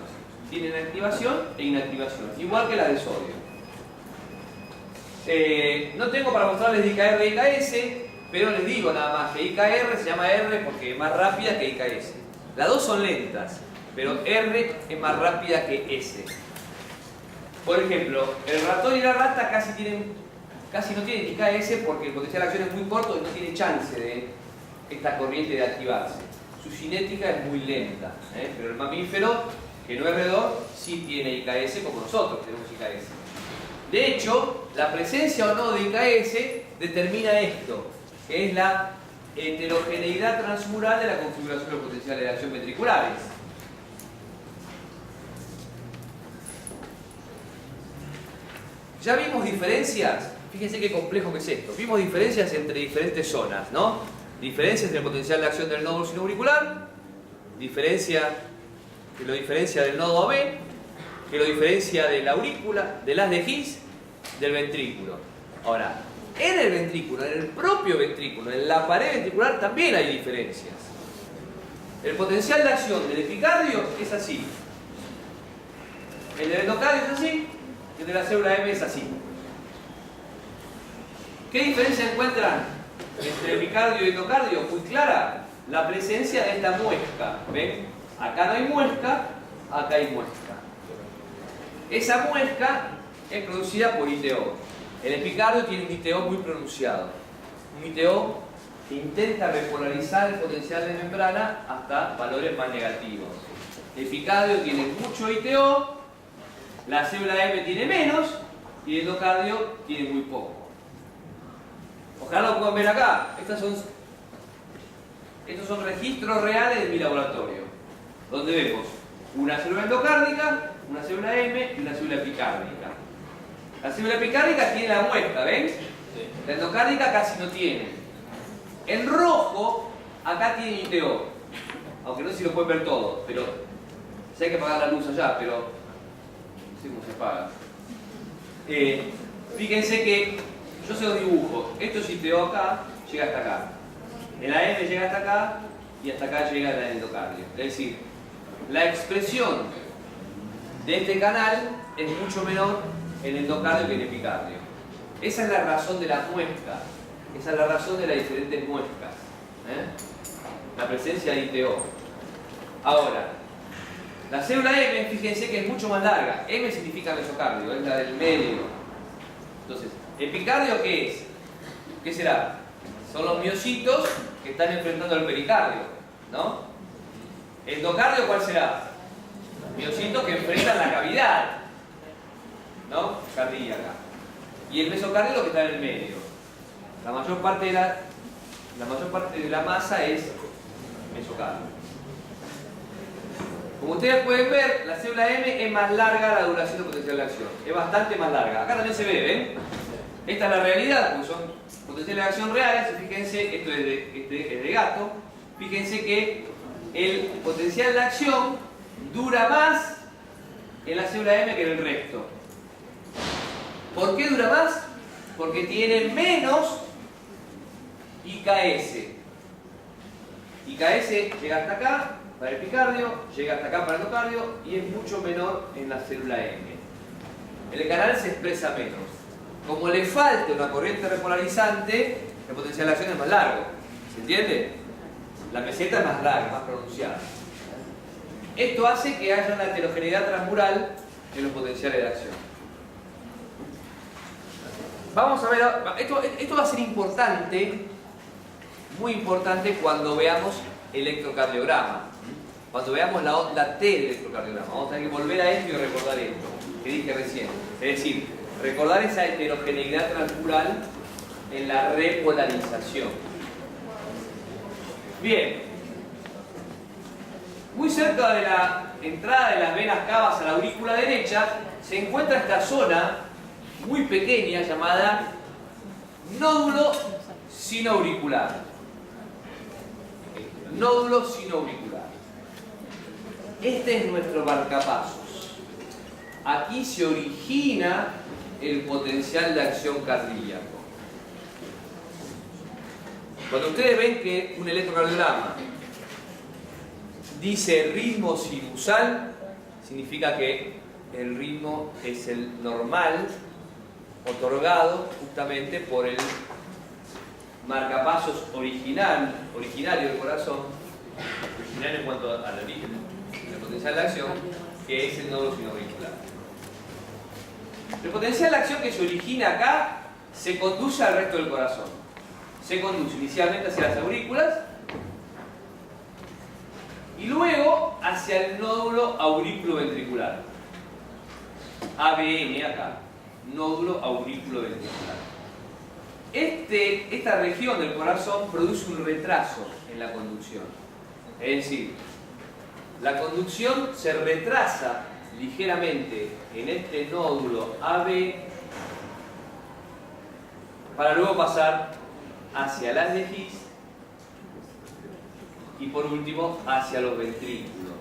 Tienen activación e inactivación, igual que la de sodio. No tengo para mostrarles IKR e IKS, pero les digo nada más que IKR se llama R porque es más rápida que IKS. Las dos son lentas, pero R es más rápida que S. Por ejemplo, el ratón y la rata casi no tienen IKS porque el potencial de acción es muy corto y no tiene chance de esta corriente de activarse. Su cinética es muy lenta, pero el mamífero, que no es roedor, sí tiene IKS como nosotros tenemos IKS. De hecho, la presencia o no de IKS determina esto, que es la heterogeneidad transmural de la configuración de los potenciales de acción ventriculares. Ya vimos diferencias, fíjense qué complejo que es esto. Vimos diferencias entre diferentes zonas, ¿no? Diferencias entre el potencial de acción del nódulo sinoauricular, que lo diferencia del nodo AB, que lo diferencia de la aurícula, del haz de His, del ventrículo. Ahora, en el ventrículo, en el propio ventrículo, en la pared ventricular también hay diferencias. El potencial de acción del epicardio es así. El del endocardio es así. Y el de la célula M es así. ¿Qué diferencia encuentran entre epicardio y endocardio? Muy clara. La presencia de esta muesca. ¿Ven? Acá no hay muesca, acá hay muesca. Esa muesca es producida por ITO. El epicardio tiene un ITO muy pronunciado. Un ITO que intenta repolarizar el potencial de membrana hasta valores más negativos. El epicardio tiene mucho ITO, la célula M tiene menos y el endocardio tiene muy poco. Ojalá lo puedan ver acá. Estos son registros reales de mi laboratorio, donde vemos una célula endocárdica, una célula M y una célula epicárdica. La célula epicárdica tiene la muesca, ¿ven? La endocárdica casi no tiene. En rojo, acá tiene ITO. Aunque no sé si lo pueden ver todo, pero sé hay que apagar la luz allá, pero no sé cómo se apaga. Fíjense que yo se los dibujo. Esto es ITO acá, llega hasta acá. En la M llega hasta acá y hasta acá llega la endocardio. Es decir, la expresión de este canal es mucho menor en endocardio que en epicardio. Esa es la razón de la muesca. Esa es la razón de las diferentes muescas. La presencia de ITO. Ahora, la célula M, fíjense que es mucho más larga. M significa mesocardio, es la del medio. Entonces, ¿epicardio qué es? ¿Qué será? Son los miocitos que están enfrentando al pericardio, ¿no? ¿Endocardio cuál será? Miocitos que enfrentan la cavidad, ¿no? Cardíaca. Y el mesocardio es lo que está en el medio. La mayor parte de la masa es mesocardio. Como ustedes pueden ver, la célula M es más larga la duración del potencial de acción. Es bastante más larga. Acá también se ve, ¿ven? Esta es la realidad, porque son potenciales de acción reales. Y fíjense, esto es de gato. Fíjense que el potencial de acción dura más en la célula M que en el resto. ¿Por qué dura más? Porque tiene menos IKS. IKS llega hasta acá para el epicardio, llega hasta acá para el endocardio y es mucho menor en la célula M. El canal se expresa menos. Como le falta una corriente repolarizante, el potencial de acción es más largo. ¿Se entiende? La meseta es más larga, más pronunciada. Esto hace que haya una heterogeneidad transmural en los potenciales de acción. Vamos a ver, esto va a ser importante, muy importante cuando veamos electrocardiograma. Cuando veamos la onda T del electrocardiograma. Vamos a tener que volver a esto y recordar esto que dije recién. Es decir, recordar esa heterogeneidad transmural en la repolarización. Bien. Muy cerca de la entrada de las venas cavas a la aurícula derecha se encuentra esta zona muy pequeña llamada nódulo sinoauricular. Nódulo sinoauricular. Este es nuestro marcapasos. Aquí se origina el potencial de acción cardíaco. Cuando ustedes ven que un electrocardiograma dice ritmo sinusal, significa que el ritmo es el normal, otorgado justamente por el marcapasos originario del corazón, originario en cuanto al origen, el potencial de acción, que es el nódulo sinoauricular. El potencial de acción que se origina acá se conduce al resto del corazón. Se conduce inicialmente hacia las aurículas y luego hacia el nódulo aurículo-ventricular. AVN acá, nódulo aurículo-ventricular. Esta región del corazón produce un retraso en la conducción. Es decir, la conducción se retrasa ligeramente en este nódulo AB para luego pasar hacia las de His y por último hacia los ventrículos.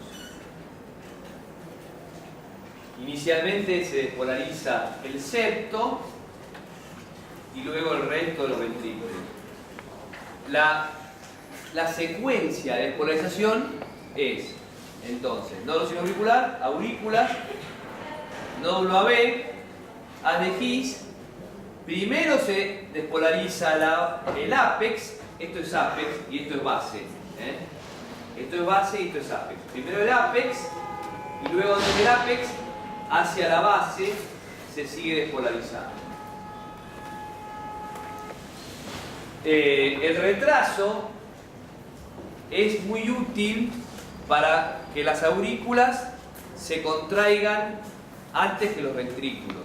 Inicialmente se despolariza el septo y luego el resto de los ventrículos. La secuencia de despolarización es entonces nódulo sinoauricular, aurículas, nódulo AB, haz de His. Primero se despolariza el ápex, esto es ápex y esto es base. Esto es base y esto es ápex. Primero el ápex y luego desde el ápex hacia la base se sigue despolarizando. El retraso es muy útil para que las aurículas se contraigan antes que los ventrículos.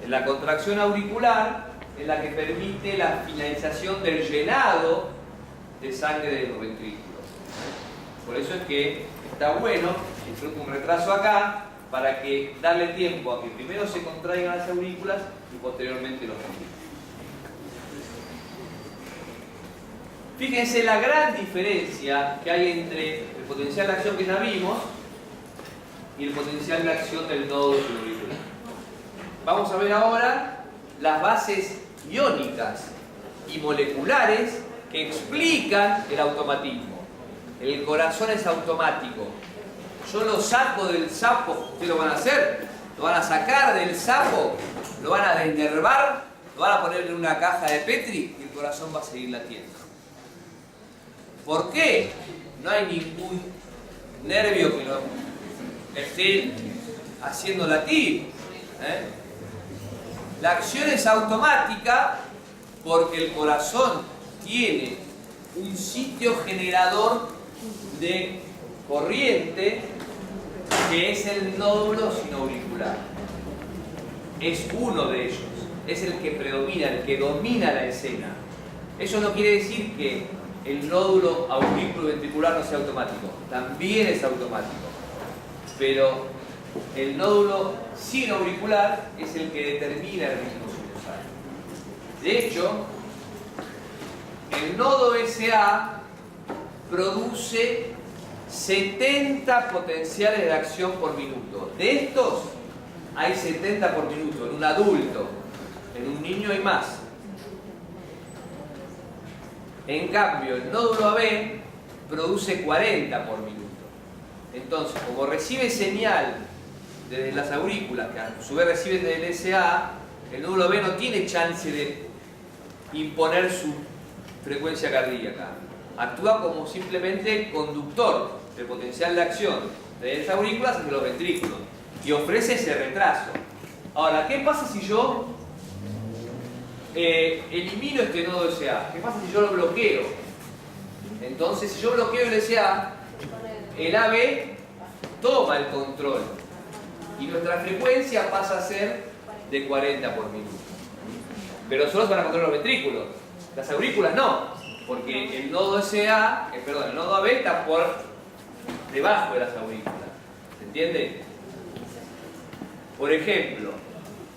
La contracción auricular es la que permite la finalización del llenado de sangre de los ventrículos. Por eso es que está bueno introducir un retraso acá para que darle tiempo a que primero se contraigan las aurículas y posteriormente los ventrículos. Fíjense la gran diferencia que hay entre el potencial de acción que ya vimos y el potencial de acción del nódulo sinoauricular. Vamos a ver ahora las bases iónicas y moleculares que explican el automatismo. El corazón es automático. Yo lo saco del sapo, ¿ustedes lo van a hacer? Lo van a sacar del sapo, lo van a desnervar, lo van a poner en una caja de Petri y el corazón va a seguir latiendo. ¿Por qué? No hay ningún nervio que lo esté haciendo latir. La acción es automática porque el corazón tiene un sitio generador de corriente que es el nódulo sinoauricular. Es uno de ellos, es el que predomina, el que domina la escena. Eso no quiere decir que el nódulo aurículo-ventricular no sea automático, también es automático, pero el nódulo sinoauricular es el que determina el ritmo sinusal. De hecho, el nodo SA produce 70 potenciales de acción por minuto. De estos, hay 70 por minuto en un adulto, en un niño hay más. En cambio, el nódulo AB produce 40 por minuto. Entonces, como recibe señal desde las aurículas, que a su vez reciben desde el SA, el nódulo AB no tiene chance de imponer su frecuencia cardíaca. Actúa como simplemente conductor del potencial de acción de las aurículas hacia los ventrículos y ofrece ese retraso. Ahora, ¿qué pasa si yo elimino este nodo SA? ¿Qué pasa si yo lo bloqueo? Entonces, si yo bloqueo el SA, el AB toma el control y nuestra frecuencia pasa a ser de 40 por minuto. Pero solo se van a controlar los ventrículos, las aurículas no, porque el nodo SA, el nodo AB está por debajo de las aurículas. ¿Se entiende? Por ejemplo,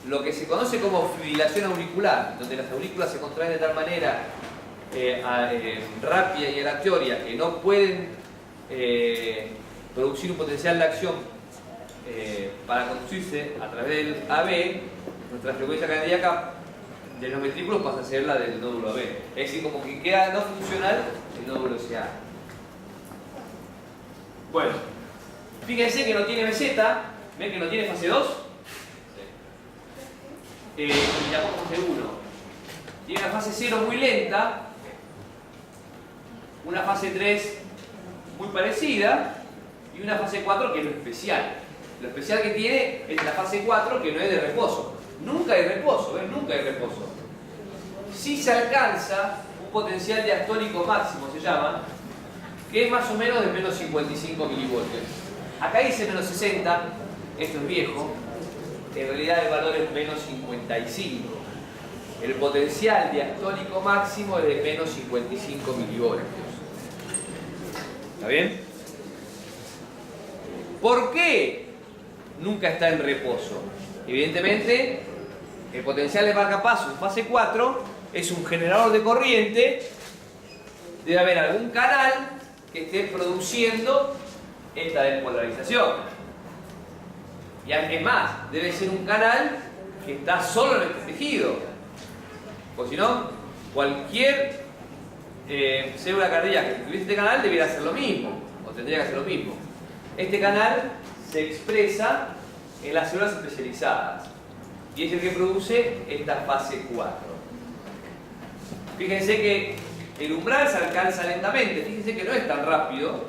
lo que se conoce como fibrilación auricular, donde las aurículas se contraen de tal manera rápida y aleatoria que no pueden producir un potencial de acción para conducirse a través del AB, nuestra frecuencia cardíaca de los ventrículos pasa a ser la del nódulo B. Es decir, como que queda no funcional el nódulo SA. Bueno, fíjense que no tiene meseta. ¿Ven que no tiene fase 2? Y tampoco fase 1. Tiene una fase 0 muy lenta, una fase 3 muy parecida y una fase 4 que es lo especial. Lo especial que tiene es la fase 4 que no es de reposo. Nunca hay reposo, ¿ven? Nunca hay reposo. Si se alcanza un potencial diastólico máximo, se llama, que es más o menos de menos 55 milivoltios. Acá dice menos 60, esto es viejo, en realidad el valor es menos 55. El potencial diastólico máximo es de menos 55 milivoltios. ¿Está bien? ¿Por qué nunca está en reposo? Evidentemente, el potencial de marcapaso en fase 4 es un generador de corriente. Debe haber algún canal que esté produciendo esta despolarización. Y es más, debe ser un canal que está solo en este tejido. O si no, cualquier célula cardíaca que tuviese este canal debería hacer lo mismo, o tendría que hacer lo mismo. Este canal se expresa en las células especializadas y es el que produce esta fase 4. Fíjense que el umbral se alcanza lentamente, fíjense que no es tan rápido.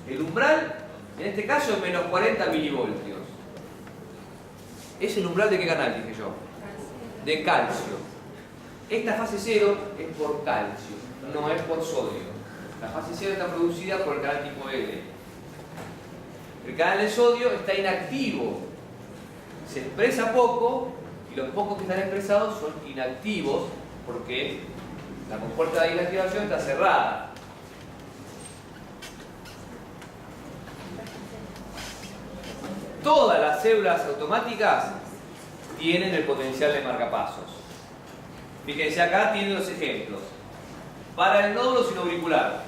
El umbral, en este caso, es menos 40 milivoltios. ¿Es el umbral de qué canal, dije yo? De calcio. Esta fase 0 es por calcio, no es por sodio. La fase 0 está producida por el canal tipo L. El canal de sodio está inactivo. Se expresa poco y los pocos que están expresados son inactivos porque la compuerta de inactivación está cerrada. Todas las células automáticas tienen el potencial de marcapasos. Fíjense acá, tienen los ejemplos. Para el nódulo sinoauricular,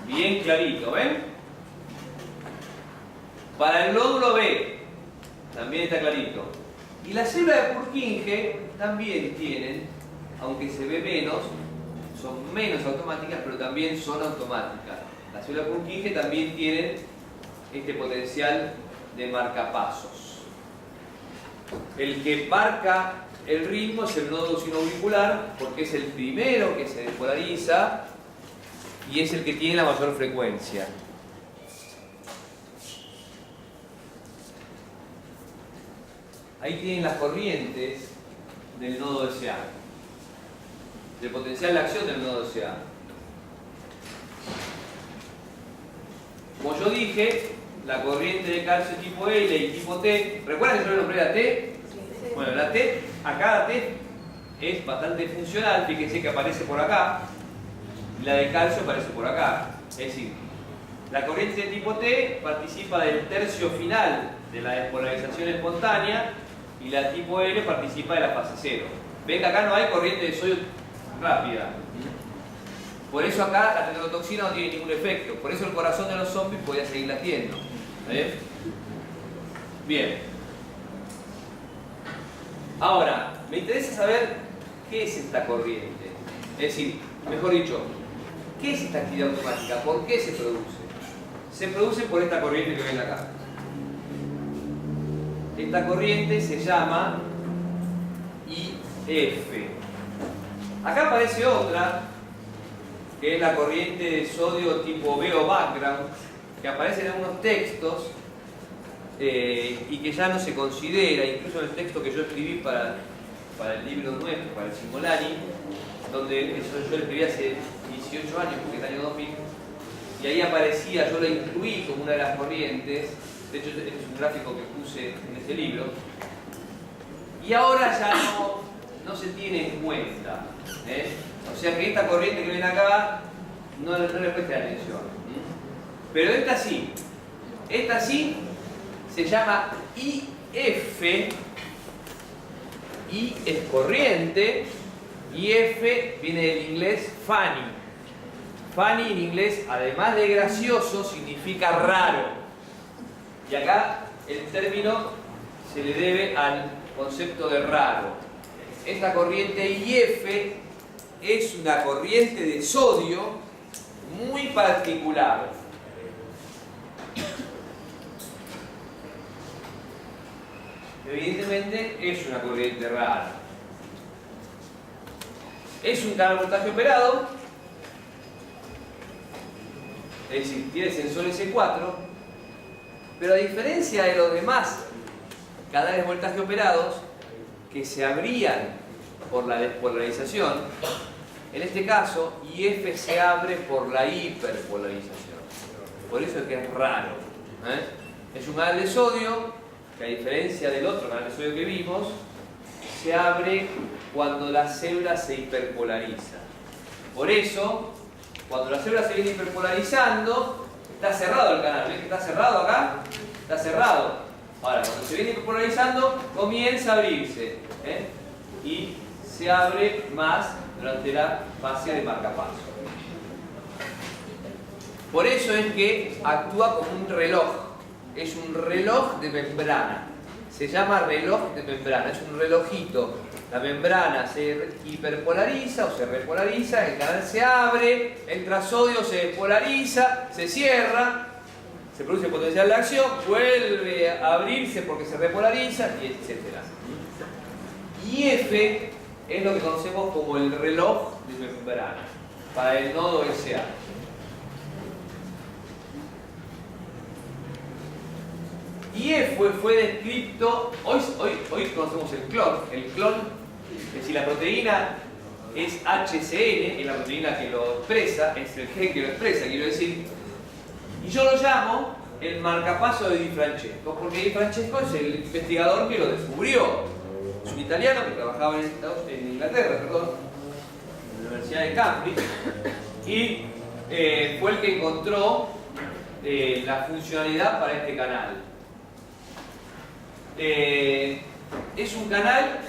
bien clarito, ¿ven? Para el nódulo B, también está clarito. Y la célula de Purkinje también tienen, aunque se ve menos, son menos automáticas, pero también son automáticas. Las células de Purkinje también tienen este potencial de marcapasos. El que marca el ritmo es el nódulo sinoauricular porque es el primero que se despolariza y es el que tiene la mayor frecuencia. Ahí tienen las corrientes del nodo SA, del potencial de acción del nodo SA. Como yo dije, la corriente de calcio tipo L y tipo T, ¿recuerdan que yo le nombré la T? Bueno, la T, acá la T es bastante funcional, fíjense que aparece por acá, y la de calcio aparece por acá. Es decir, la corriente de tipo T participa del tercio final de la despolarización espontánea y la tipo L participa de la fase 0. Ven que acá no hay corriente de sodio rápida. Por eso acá la tetrodotoxina no tiene ningún efecto. Por eso el corazón de los zombies podía seguir latiendo. Bien. Ahora, me interesa saber qué es esta corriente. Es decir, mejor dicho, ¿qué es esta actividad automática? ¿Por qué se produce? Se produce por esta corriente que ven acá. Esta corriente se llama IF. Acá aparece otra, que es la corriente de sodio tipo B o background, que aparece en algunos textos y que ya no se considera, incluso en el texto que yo escribí para el libro nuestro, para el Cingolani, donde eso yo lo escribí hace 18 años, porque es el año 2000, y ahí aparecía, yo lo incluí como una de las corrientes. De hecho, este es un gráfico que puse en ese libro. Y ahora ya no se tiene en cuenta. O sea que esta corriente que ven acá no le presten atención. Pero esta sí. Esta sí se llama IF. I es corriente. IF viene del inglés funny. Funny en inglés, además de gracioso, significa raro. Y acá el término se le debe al concepto de raro. esta corriente IF es una corriente de sodio muy particular. Evidentemente es una corriente rara. Es un canal voltaje operado, es decir, tiene sensor S4, pero a diferencia de los demás canales voltaje operados que se abrían por la despolarización, en este caso IF se abre por la hiperpolarización. Por eso es que es raro. Es un canal de sodio que, a diferencia del otro canal de sodio que vimos, se abre cuando la célula se hiperpolariza. Por eso, cuando la célula se viene hiperpolarizando, está cerrado el canal. ¿Ven que está cerrado acá? Está cerrado. Ahora, cuando se viene hiperpolarizando, comienza a abrirse. Y se abre más durante la fase de marcapaso. Por eso es que actúa como un reloj. Es un reloj de membrana. Se llama reloj de membrana. Es un relojito. La membrana se hiperpolariza o se repolariza, el canal se abre, entra sodio, se despolariza, se cierra, se produce potencial de acción, vuelve a abrirse porque se repolariza, y etc. IF es lo que conocemos como el reloj de membrana para el nodo SA. IF fue descrito, hoy conocemos el clon. El clon, es decir, la proteína es HCN, es la proteína que lo expresa, es el gen que lo expresa, quiero decir. Y yo lo llamo el marcapaso de Di Francesco, porque Di Francesco es el investigador que lo descubrió. Es un italiano que trabajaba en Inglaterra, en la Universidad de Cambridge, y fue el que encontró la funcionalidad para este canal. Es un canal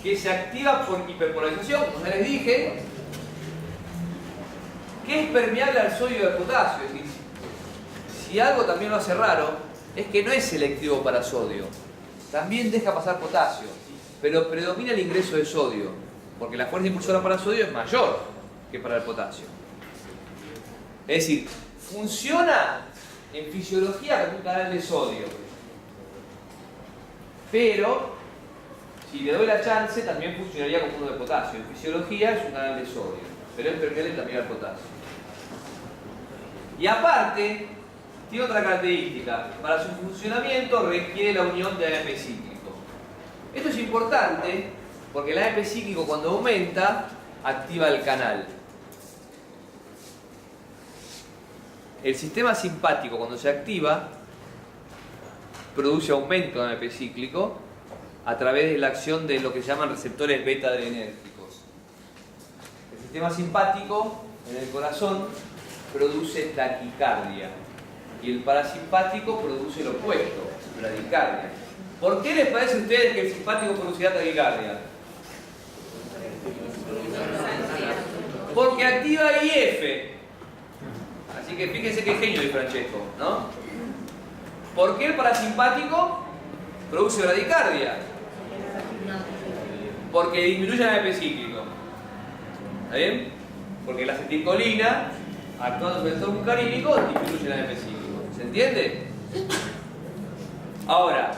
que se activa por hiperpolarización, como ya les dije, que es permeable al sodio de potasio. Es decir, si algo también lo hace raro, es que no es selectivo para sodio. También deja pasar potasio, pero predomina el ingreso de sodio, porque la fuerza impulsora para sodio es mayor que para el potasio. Es decir, funciona en fisiología como un canal de sodio, pero si le doy la chance también funcionaría como uno de potasio. En fisiología es un canal de sodio, pero es permeable también al potasio. Y aparte, tiene otra característica. Para su funcionamiento requiere la unión de AMP cíclico. Esto es importante porque el AMP cíclico, cuando aumenta, activa el canal. El sistema simpático, cuando se activa, produce aumento de AMP cíclico a través de la acción de lo que se llaman receptores beta-adrenérgicos. El sistema simpático en el corazón produce taquicardia y el parasimpático produce lo opuesto, bradicardia. ¿Por qué les parece a ustedes que el simpático producirá taquicardia? Porque activa IF. Así que fíjense qué genio Di Francesco, ¿no? ¿Por qué el parasimpático produce bradicardia? Porque disminuye el AMP cíclico. ¿Está bien? Porque la acetilcolina, actuando sobre el entorno mucarínico, disminuye el AMP cíclico. ¿Se entiende? Ahora,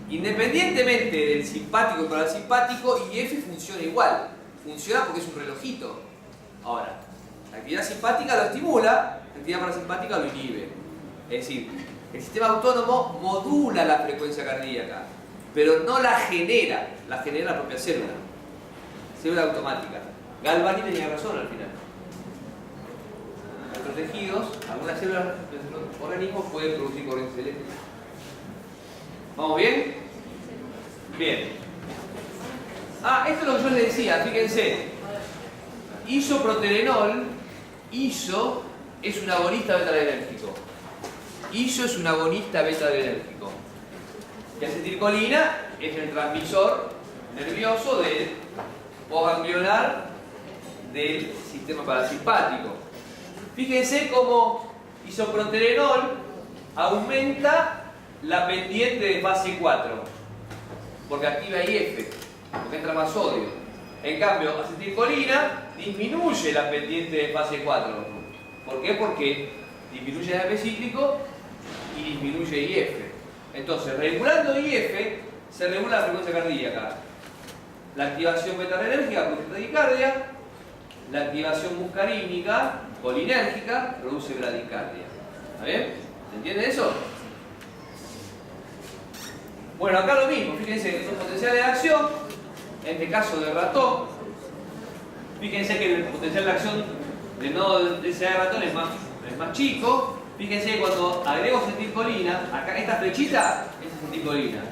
independientemente del simpático y parasimpático, IF funciona igual. Funciona porque es un relojito. Ahora, la actividad simpática lo estimula, la actividad parasimpática lo inhibe. Es decir, el sistema autónomo modula la frecuencia cardíaca, pero no la genera la propia célula. Célula automática. Galvani tenía razón al final. Nuestros tejidos, algunas células de nuestros organismos pueden producir corrientes eléctricas. ¿Vamos bien? Bien. Esto es lo que yo les decía, fíjense. Isoproterenol, iso es un agonista beta-adrenérgico. Iso es un agonista beta-adrenérgico. Y acetilcolina es el transmisor nervioso del postganglionar del sistema parasimpático. Fíjense cómo isoproterenol aumenta la pendiente de fase 4, porque activa IF. porque entra más sodio. En cambio, acetilcolina disminuye la pendiente de fase 4. ¿Por qué? Porque disminuye el ADP cíclico y disminuye IF. Entonces, regulando IF, se regula la frecuencia cardíaca. La activación beta-adrenérgica produce taquicardia, la activación muscarínica, colinérgica, produce bradicardia. ¿Está bien? ¿Se entiende eso? Bueno, acá lo mismo, fíjense, los potenciales de acción, en este caso del ratón, fíjense que el potencial de acción del nodo de ese ratón es más chico. Fíjense que cuando agrego acetilcolina, acá esta flechita es acetilcolina,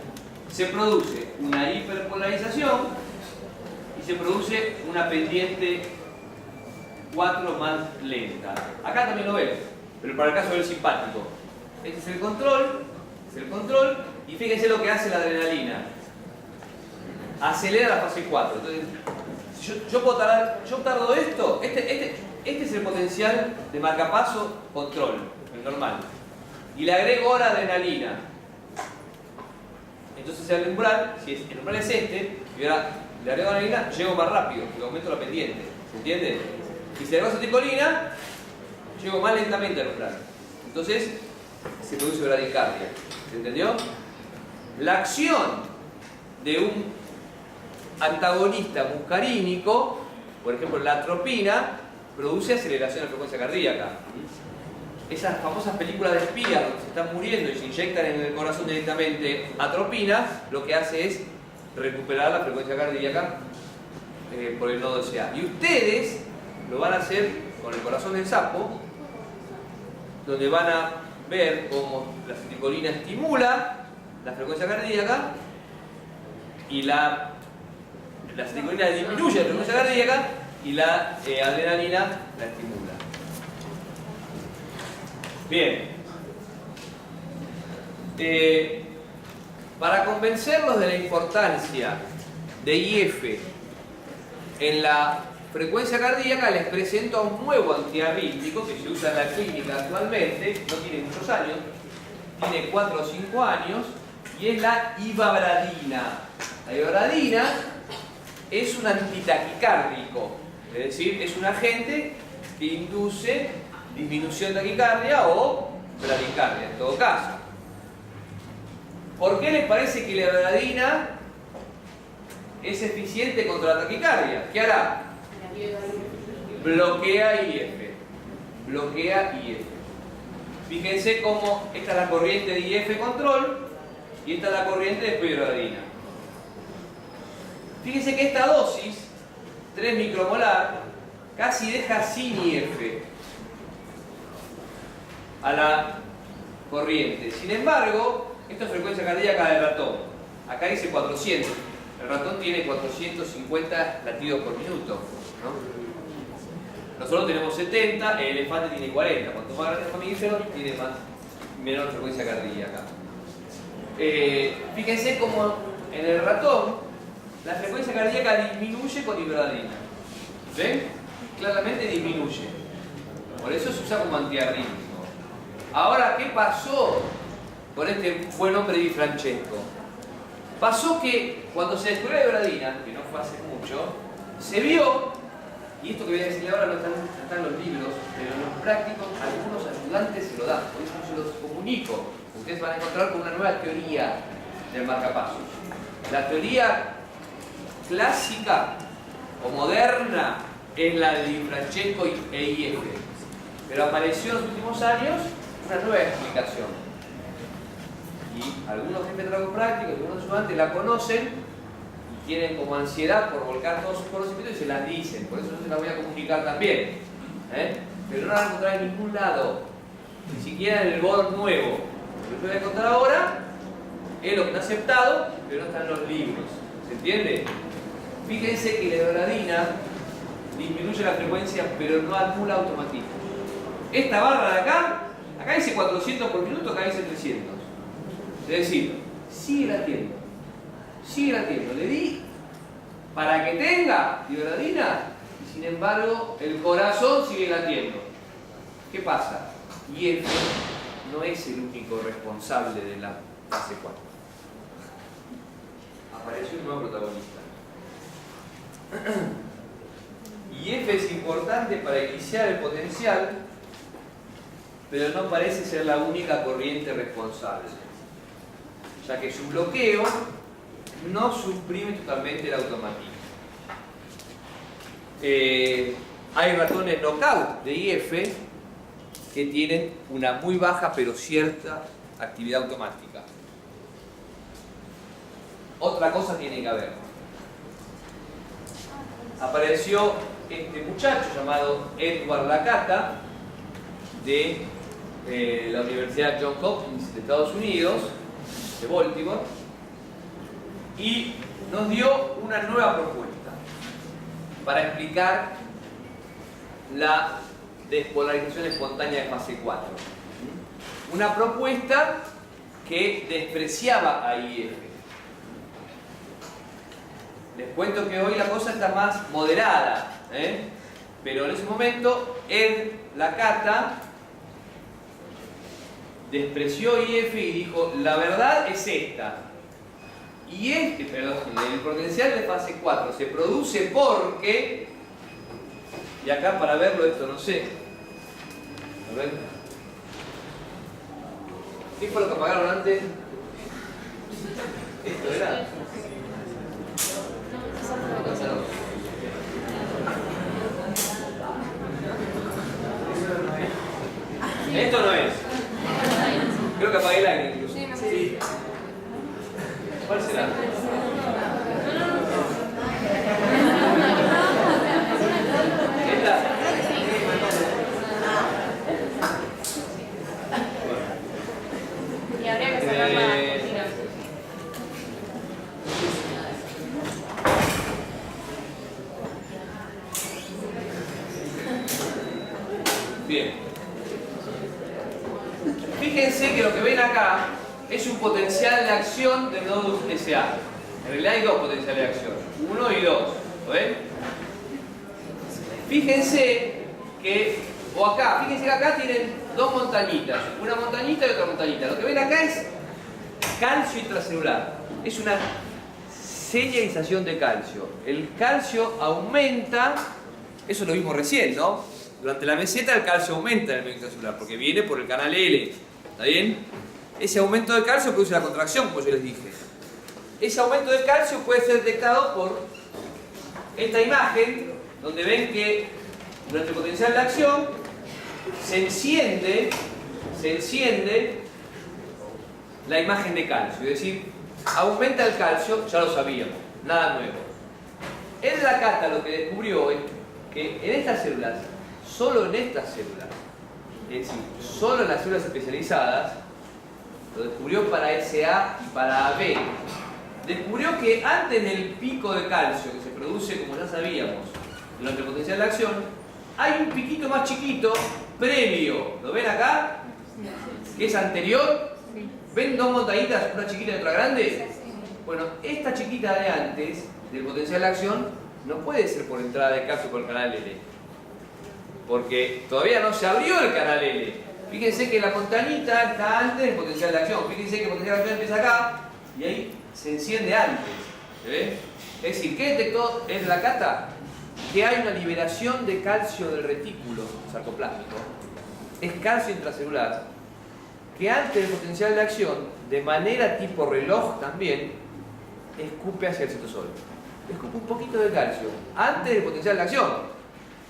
se produce una hiperpolarización y se produce una pendiente 4 más lenta. Acá también lo ven, pero para el caso del simpático. Este es el control, y fíjense lo que hace la adrenalina. Acelera la fase 4. Entonces, yo tardo esto, este es el potencial de marcapaso control, el normal. Y le agrego ahora adrenalina. Entonces el umbral, si el umbral es este, y ahora le agrego adrenalina, llego más rápido, porque aumento la pendiente. ¿Se entiende? Y si le agrego acetilcolina, llego más lentamente al umbral. Entonces se produce bradicardia. ¿Se entendió? La acción de un antagonista muscarínico, por ejemplo la atropina, produce aceleración de la frecuencia cardíaca. Esas famosas películas de espías donde se están muriendo y se inyectan en el corazón directamente atropina, lo que hace es recuperar la frecuencia cardíaca por el nodo SA. Y ustedes lo van a hacer con el corazón del sapo, donde van a ver cómo la acetilcolina estimula la frecuencia cardíaca y la acetilcolina disminuye la frecuencia cardíaca y la adrenalina la estimula. Bien. Para convencerlos de la importancia de IF en la frecuencia cardíaca, les presento a un nuevo antiarrítmico que se usa en la clínica actualmente, no tiene muchos años, tiene 4 o 5 años, y es la ivabradina. La ivabradina es un antitaquicárdico, es decir, es un agente que induce disminución de taquicardia o bradicardia en todo caso. ¿Por qué les parece que la ivabradina es eficiente contra la taquicardia? ¿Qué hará? Bloquea IF. Bloquea IF. Fíjense cómo esta es la corriente de IF control y esta es la corriente de ivabradina. Fíjense que esta dosis, 3 micromolar, casi deja sin IF a la corriente. Sin embargo, esto es frecuencia cardíaca del ratón. Acá dice 400. El ratón tiene 450 latidos por minuto, ¿no? Nosotros tenemos 70, el elefante tiene 40. Cuanto más grande el mamífero, tiene menor frecuencia cardíaca. Fíjense como en el ratón la frecuencia cardíaca disminuye con ivabradina. ¿Ven? Claramente disminuye. Por eso se usa como antiarrítmico. Ahora, ¿qué pasó con este buen hombre Di Francesco? Pasó que cuando se descubrió la ivabradina, que no fue hace mucho, se vio, y esto que voy a decirle ahora no está en los libros, pero en los prácticos algunos ayudantes se lo dan, por eso yo se los comunico. Ustedes van a encontrar con una nueva teoría del marcapasos. La teoría clásica o moderna es la de Di Francesco e IF, pero apareció en los últimos años una nueva explicación. Y algunos jefes de trabajo práctico y algunos ayudantes la conocen y tienen como ansiedad por volcar todos sus conocimientos y se las dicen. Por eso yo se las voy a comunicar también. Pero no la van a encontrar en ningún lado, ni siquiera en el BOR nuevo. Lo que yo voy a contar ahora es lo que está aceptado, pero no está en los libros. ¿Se entiende? Fíjense que la ivabradina disminuye la frecuencia, pero no anula automatismo. Esta barra de acá dice 400 por minuto, acá dice 300. Es decir, sigue latiendo. Sigue latiendo. Le di para que tenga ivabradina y sin embargo el corazón sigue latiendo. ¿Qué pasa? IF no es el único responsable de la fase 4. Apareció un nuevo protagonista. Y F es importante para iniciar el potencial, pero no parece ser la única corriente responsable, ya que su bloqueo no suprime totalmente el automatismo. Hay ratones knockout de IF que tienen una muy baja pero cierta actividad automática. Otra cosa tiene que haber. Apareció este muchacho llamado Edward Lakata de la Universidad Johns Hopkins de Estados Unidos, de Baltimore, y nos dio una nueva propuesta para explicar la despolarización espontánea de fase 4. Una propuesta que despreciaba a IF. Les cuento que hoy la cosa está más moderada, pero en ese momento Lakata despreció IF y dijo: la verdad es esta. Y el potencial de fase 4 se produce porque, y acá para verlo esto no sé, a ver, ¿qué fue lo que apagaron antes? Esto era. Esto no es. Creo que apagué el aire incluso. Sí. ¿Cuál será? ¿Esta? Y habría que sacar la cortina. Bien. Fíjense que lo que ven acá es un potencial de acción del nodo SA. En realidad hay dos potenciales de acción, 1 y 2. ¿Lo ven? Fíjense que acá tienen dos montañitas, una montañita y otra montañita. Lo que ven acá es calcio intracelular. Es una señalización de calcio. El calcio aumenta, eso lo vimos recién, ¿no? Durante la meseta el calcio aumenta en el medio intracelular porque viene por el canal L. ¿Está bien? Ese aumento de calcio produce la contracción, como yo les dije. Ese aumento de calcio puede ser detectado por esta imagen, donde ven que durante el potencial de acción se enciende la imagen de calcio. Es decir, aumenta el calcio, ya lo sabíamos, nada nuevo. Lakata lo que descubrió es que en estas células, solo en estas células, es decir, solo en las células especializadas, lo descubrió para SA y para AB. Descubrió que antes del pico de calcio que se produce, como ya sabíamos, durante el potencial de acción, hay un piquito más chiquito previo. ¿Lo ven acá? Que es anterior. ¿Ven dos montañitas, una chiquita y otra grande? Bueno, esta chiquita de antes del potencial de acción no puede ser por entrada de calcio por el canal L, porque todavía no se abrió el canal L. Fíjense que la montañita está antes del potencial de acción. Fíjense que el potencial de acción empieza acá y ahí se enciende antes. ¿Se ve? Es decir, ¿qué detectó Lakata? Que hay una liberación de calcio del retículo sarcoplásmico. Es calcio intracelular que antes del potencial de acción, de manera tipo reloj también, escupe hacia el citosol. Escupe un poquito de calcio antes del potencial de acción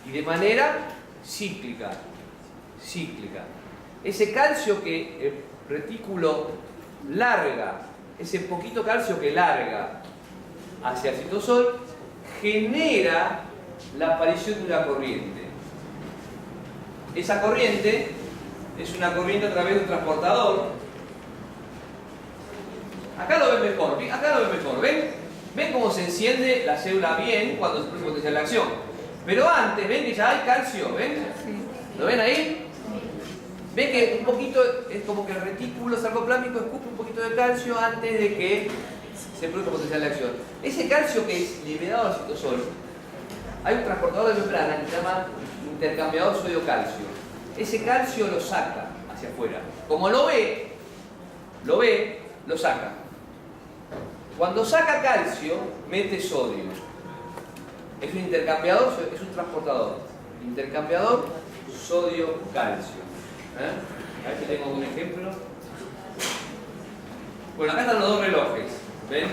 y de manera cíclica. Ese calcio que el retículo larga, ese poquito calcio que larga hacia el citosol, genera la aparición de una corriente. Esa corriente es una corriente a través de un transportador. Acá lo ven mejor, ¿ven cómo se enciende la célula bien cuando se produce potencial de acción? Pero antes, ¿ven que ya hay calcio? ¿Ven? ¿Lo ven ahí? ¿Ven que un poquito, es como que el retículo sarcoplásmico escupe un poquito de calcio antes de que se produzca potencial de acción? Ese calcio que es liberado al citosol, hay un transportador de membrana que se llama intercambiador sodio-calcio. Ese calcio lo saca hacia afuera. Como lo ve, lo saca. Cuando saca calcio, mete sodio. Es un intercambiador, es un transportador. Intercambiador sodio-calcio. A ver si tengo un ejemplo. Bueno, acá están los dos relojes. ¿Ven?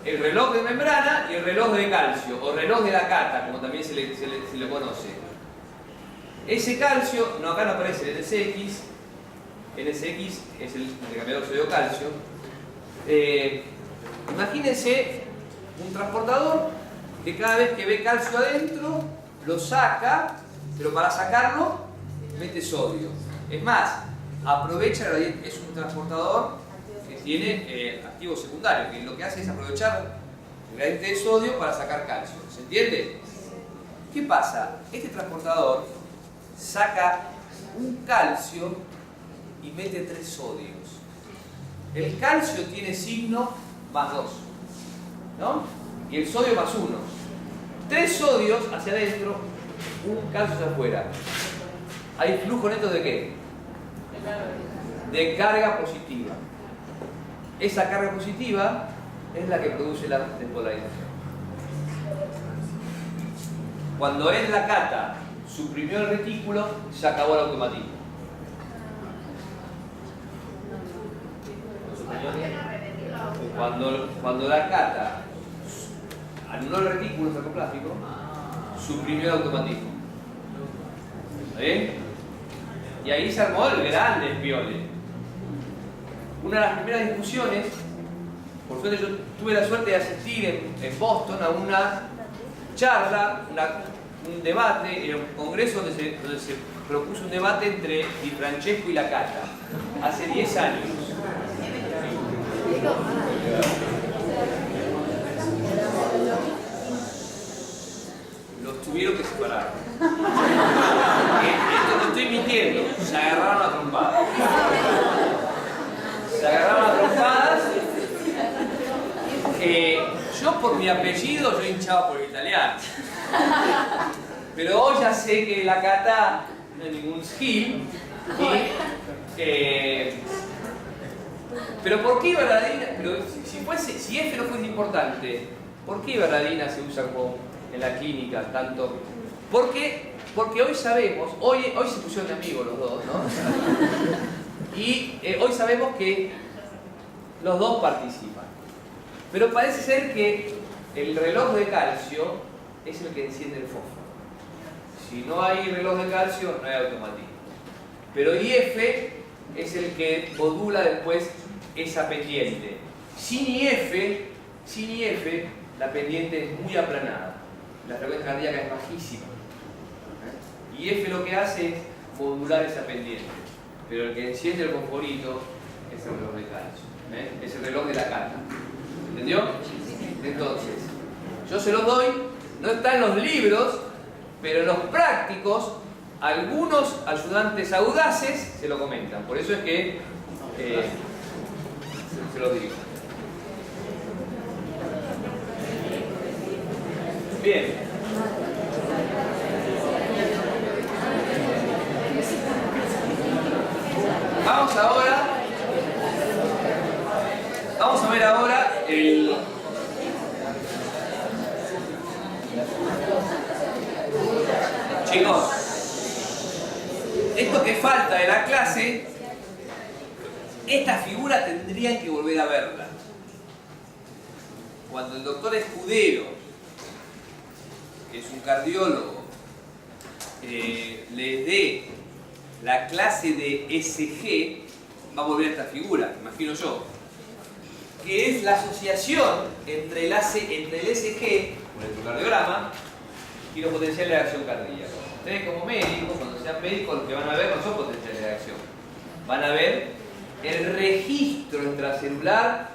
El reloj de membrana y el reloj de calcio, o reloj de la cata, como también se le conoce. Ese calcio, no, acá no aparece el NSX. NSX es el intercambiador sodio-calcio. Imagínense un transportador que cada vez que ve calcio adentro lo saca, pero para sacarlo mete sodio. Es más, aprovecha el gradiente. Es un transportador que tiene activo secundario, que lo que hace es aprovechar el gradiente de sodio para sacar calcio. ¿Se entiende? ¿Qué pasa? Este transportador saca un calcio y mete 3 sodios. El calcio tiene signo más 2, ¿no? Y el sodio más 1. 3 sodios hacia adentro, un calcio hacia afuera. ¿Hay flujo neto de qué? De carga positiva. Esa carga positiva es la que produce la despolarización. Cuando en la cata suprimió el retículo, se acabó el automatismo. Cuando la cata anuló el retículo sarcoplástico, suprimió el automatismo. ¿Está bien? Y ahí se armó el gran despiole. Una de las primeras discusiones, por suerte yo tuve la suerte de asistir en Boston a una charla, un debate, en un congreso donde se propuso un debate entre Di Francesco y la cata, hace 10 años. Los tuvieron que separar. Esto no estoy mintiendo, se agarraron a trompadas. Yo por mi apellido, yo hinchaba por el italiano. Pero hoy ya sé que la cata no es ningún skill. Pero ¿por qué iberradina? Pero si F no fuese importante, ¿por qué iberradina se usa como en la clínica tanto? Porque hoy sabemos, hoy se pusieron de amigos los dos, ¿no? Y hoy sabemos que los dos participan. Pero parece ser que el reloj de calcio es el que enciende el fósforo. Si no hay reloj de calcio, no hay automatismo. Pero IF es el que modula después esa pendiente. Sin IF, la pendiente es muy aplanada. La frecuencia cardíaca es bajísima. IF lo que hace es modular esa pendiente. Pero el que enciende el fosforito es el reloj de calcio. Es el reloj de la cata. ¿Entendió? Entonces, yo se los doy, no está en los libros, pero en los prácticos, algunos ayudantes audaces se lo comentan. Por eso es que se los digo. Bien. Vamos a ver ahora el... Chicos, esto que falta de la clase, esta figura tendrían que volver a verla. Cuando el doctor Escudero, que es un cardiólogo, les dé la clase de ECG, va a volver a esta figura, imagino yo, que es la asociación entre el ECG, con el electrocardiograma, y los potenciales de acción cardíaca. Ustedes como médicos, cuando sean médicos, lo que van a ver no son potenciales de acción. Van a ver el registro intracelular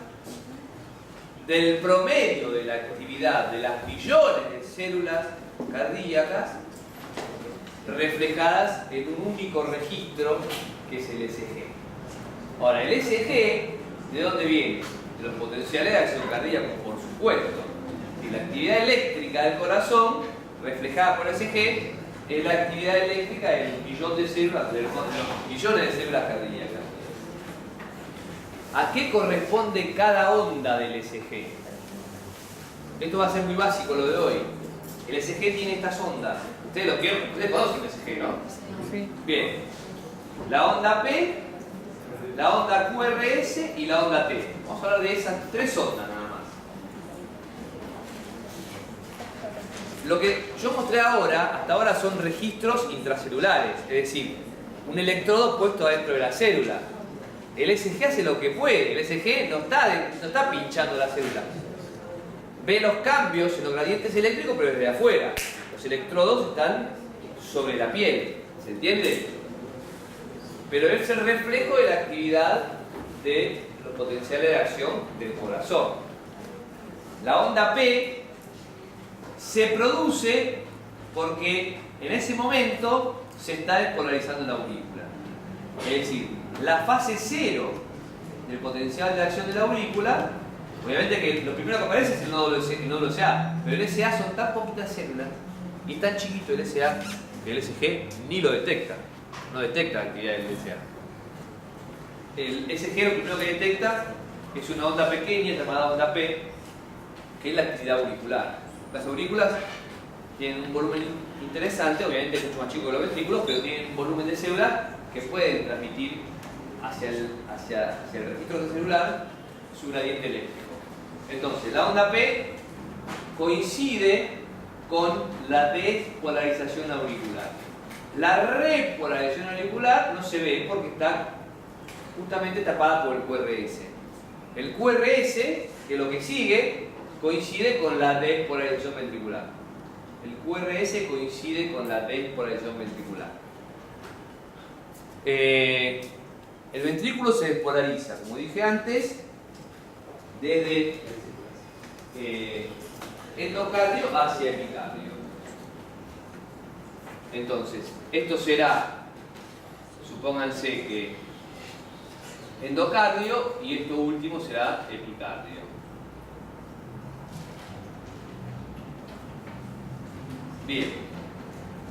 del promedio de la actividad de las millones de células cardíacas reflejadas en un único registro que es el ECG. Ahora, el ECG, ¿de dónde viene? De los potenciales de acción cardíaca, por supuesto. Y la actividad eléctrica del corazón reflejada por ECG es la actividad eléctrica del millón de células, de los millones de células cardíacas. ¿A qué corresponde cada onda del ECG? Esto va a ser muy básico lo de hoy. El SG tiene estas ondas. Ustedes conocen el SG, ¿no? Sí. Bien. La onda P, la onda QRS y la onda T. Vamos a hablar de esas tres ondas nada más. Lo que yo mostré ahora, hasta ahora son registros intracelulares, es decir, un electrodo puesto adentro de la célula. El SG hace lo que puede, el SG no está pinchando la célula. Ve los cambios en los gradientes eléctricos, pero desde afuera. Los electrodos están sobre la piel, ¿se entiende? Pero es el reflejo de la actividad de los potenciales de acción del corazón. La onda P se produce porque en ese momento se está despolarizando la aurícula. Es decir, la fase cero del potencial de acción de la aurícula, obviamente que lo primero que aparece es el nódulo SA, pero el SA son tan poquitas células y tan chiquito el SA que el SG ni lo detecta. No detecta la actividad del SA. El SG lo primero que detecta es una onda pequeña llamada onda P, que es la actividad auricular. Las aurículas tienen un volumen interesante, obviamente es mucho más chico que los ventrículos, pero tienen un volumen de células que pueden transmitir hacia el registro celular su gradiente eléctrico. Entonces, la onda P coincide con la despolarización auricular. La repolarización auricular no se ve porque está justamente tapada por el QRS. El QRS, que lo que sigue, coincide con la despolarización ventricular. El QRS coincide con la despolarización ventricular. El ventrículo se despolariza, como dije antes, desde endocardio hacia epicardio. Entonces, esto será, supónganse que endocardio y esto último será epicardio. Bien,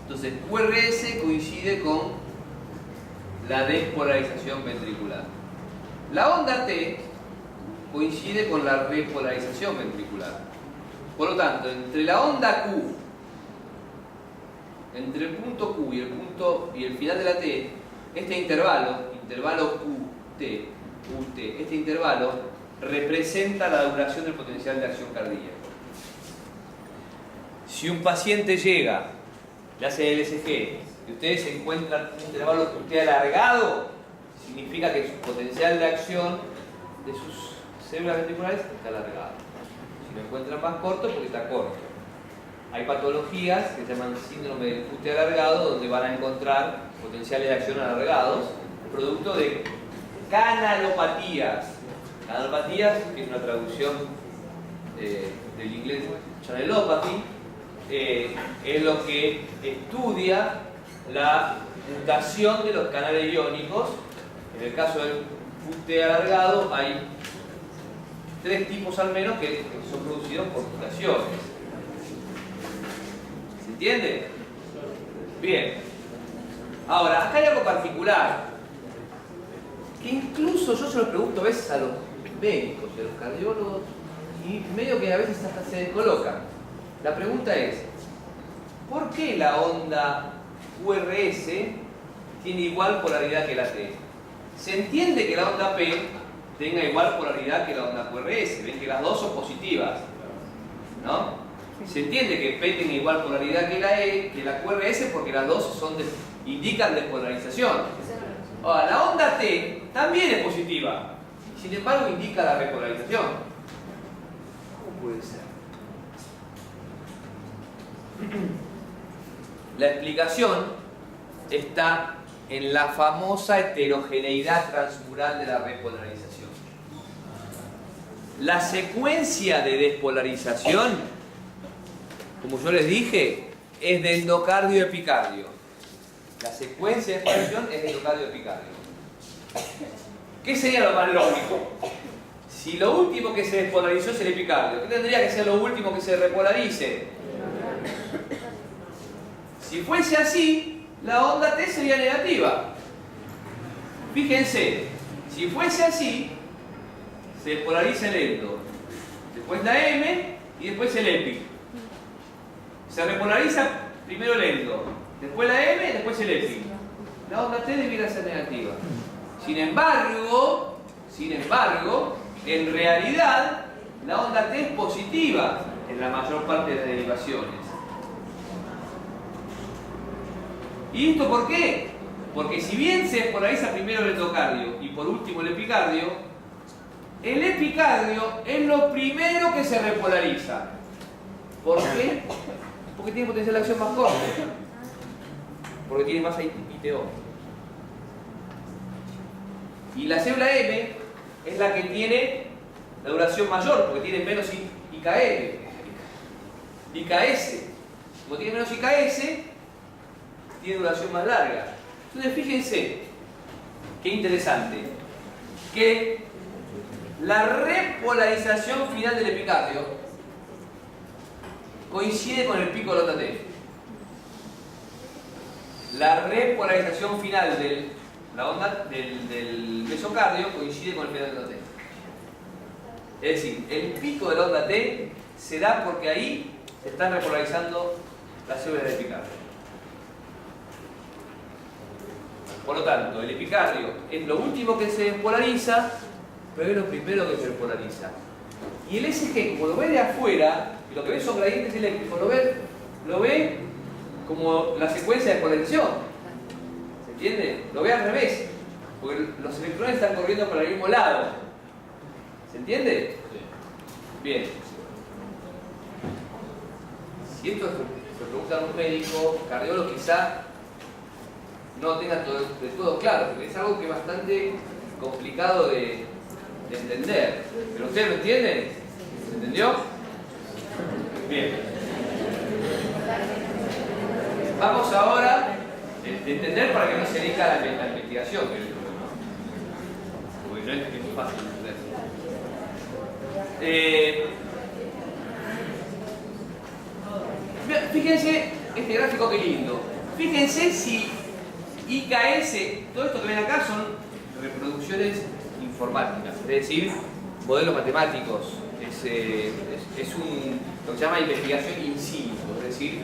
entonces QRS coincide con la despolarización ventricular. La onda T coincide con la repolarización ventricular. Por lo tanto, entre la onda Q, entre el punto Q y el final de la T, este intervalo QT, este intervalo representa la duración del potencial de acción cardíaca. Si un paciente llega, le hace el ECG, y ustedes encuentran un intervalo QT alargado, significa que su potencial de acción de sus células ventriculares está alargado. Si lo encuentran más corto, porque está corto. Hay patologías que se llaman síndrome del QT alargado, donde van a encontrar potenciales de acción alargados, producto de canalopatías. Canalopatías, que es una traducción del inglés channelopathy, es lo que estudia la mutación de los canales iónicos. En el caso del QT alargado hay 3 tipos al menos que son producidos por mutaciones. ¿Se entiende? Bien. Ahora, acá hay algo particular, que incluso yo se lo pregunto a veces a los médicos y a los cardiólogos, y medio que a veces hasta se descolocan. La pregunta es, ¿por qué la onda QRS tiene igual polaridad que la T? Se entiende que la onda P tenga igual polaridad que la onda QRS, ven que las dos son positivas, ¿no? Se entiende que P tenga igual polaridad que la QRS porque las dos indican despolarización. Ahora, la onda T también es positiva, sin embargo indica la repolarización. ¿Cómo puede ser? La explicación está en la famosa heterogeneidad transmural de la repolarización. La secuencia de despolarización, como yo les dije, es de endocardio a epicardio. La secuencia de despolarización es de endocardio a epicardio. ¿Qué sería lo más lógico? Si lo último que se despolarizó es el epicardio, ¿qué tendría que ser lo último que se repolarice? Si fuese así, la onda T sería negativa. Fíjense, si fuese así, se despolariza el endo, después la M y después el EPI. Se repolariza primero el endo, después la M, después el EPI. La onda T debiera ser negativa. Sin embargo, en realidad, la onda T es positiva en la mayor parte de las derivaciones. ¿Y esto por qué? Porque si bien se polariza primero el endocardio y por último el epicardio es lo primero que se repolariza. ¿Por qué? Porque tiene potencial de acción más corto. Porque tiene más ITO. Y la célula M es la que tiene la duración mayor, porque tiene menos IKS. Como tiene menos IKS, tiene duración más larga. Entonces fíjense, qué interesante, que la repolarización final del epicardio coincide con el pico de la onda T. La repolarización final del mesocardio coincide con el final de la onda T. Es decir, el pico de la onda T se da porque ahí se están repolarizando las células del epicardio. Por lo tanto, el epicardio es lo último que se despolariza, pero es lo primero que se despolariza. Y el SG, como lo ve de afuera, y lo que ve son gradientes eléctricos, lo ve como la secuencia de polarización. ¿Se entiende? Lo ve al revés, porque los electrones están corriendo para el mismo lado. ¿Se entiende? Bien. Si esto se pregunta a un médico, cardiólogo, quizá no tenga de todo claro, porque es algo que es bastante complicado de entender. ¿Pero ustedes lo entienden? ¿Se entendió? Bien. Vamos ahora a entender para que no se dedica a la investigación, que es el problema. Porque no es muy fácil entender. Fíjense este gráfico que lindo. Fíjense si IKS, todo esto que ven acá son reproducciones informáticas, es decir, modelos matemáticos. Es lo que se llama investigación in situ, es decir,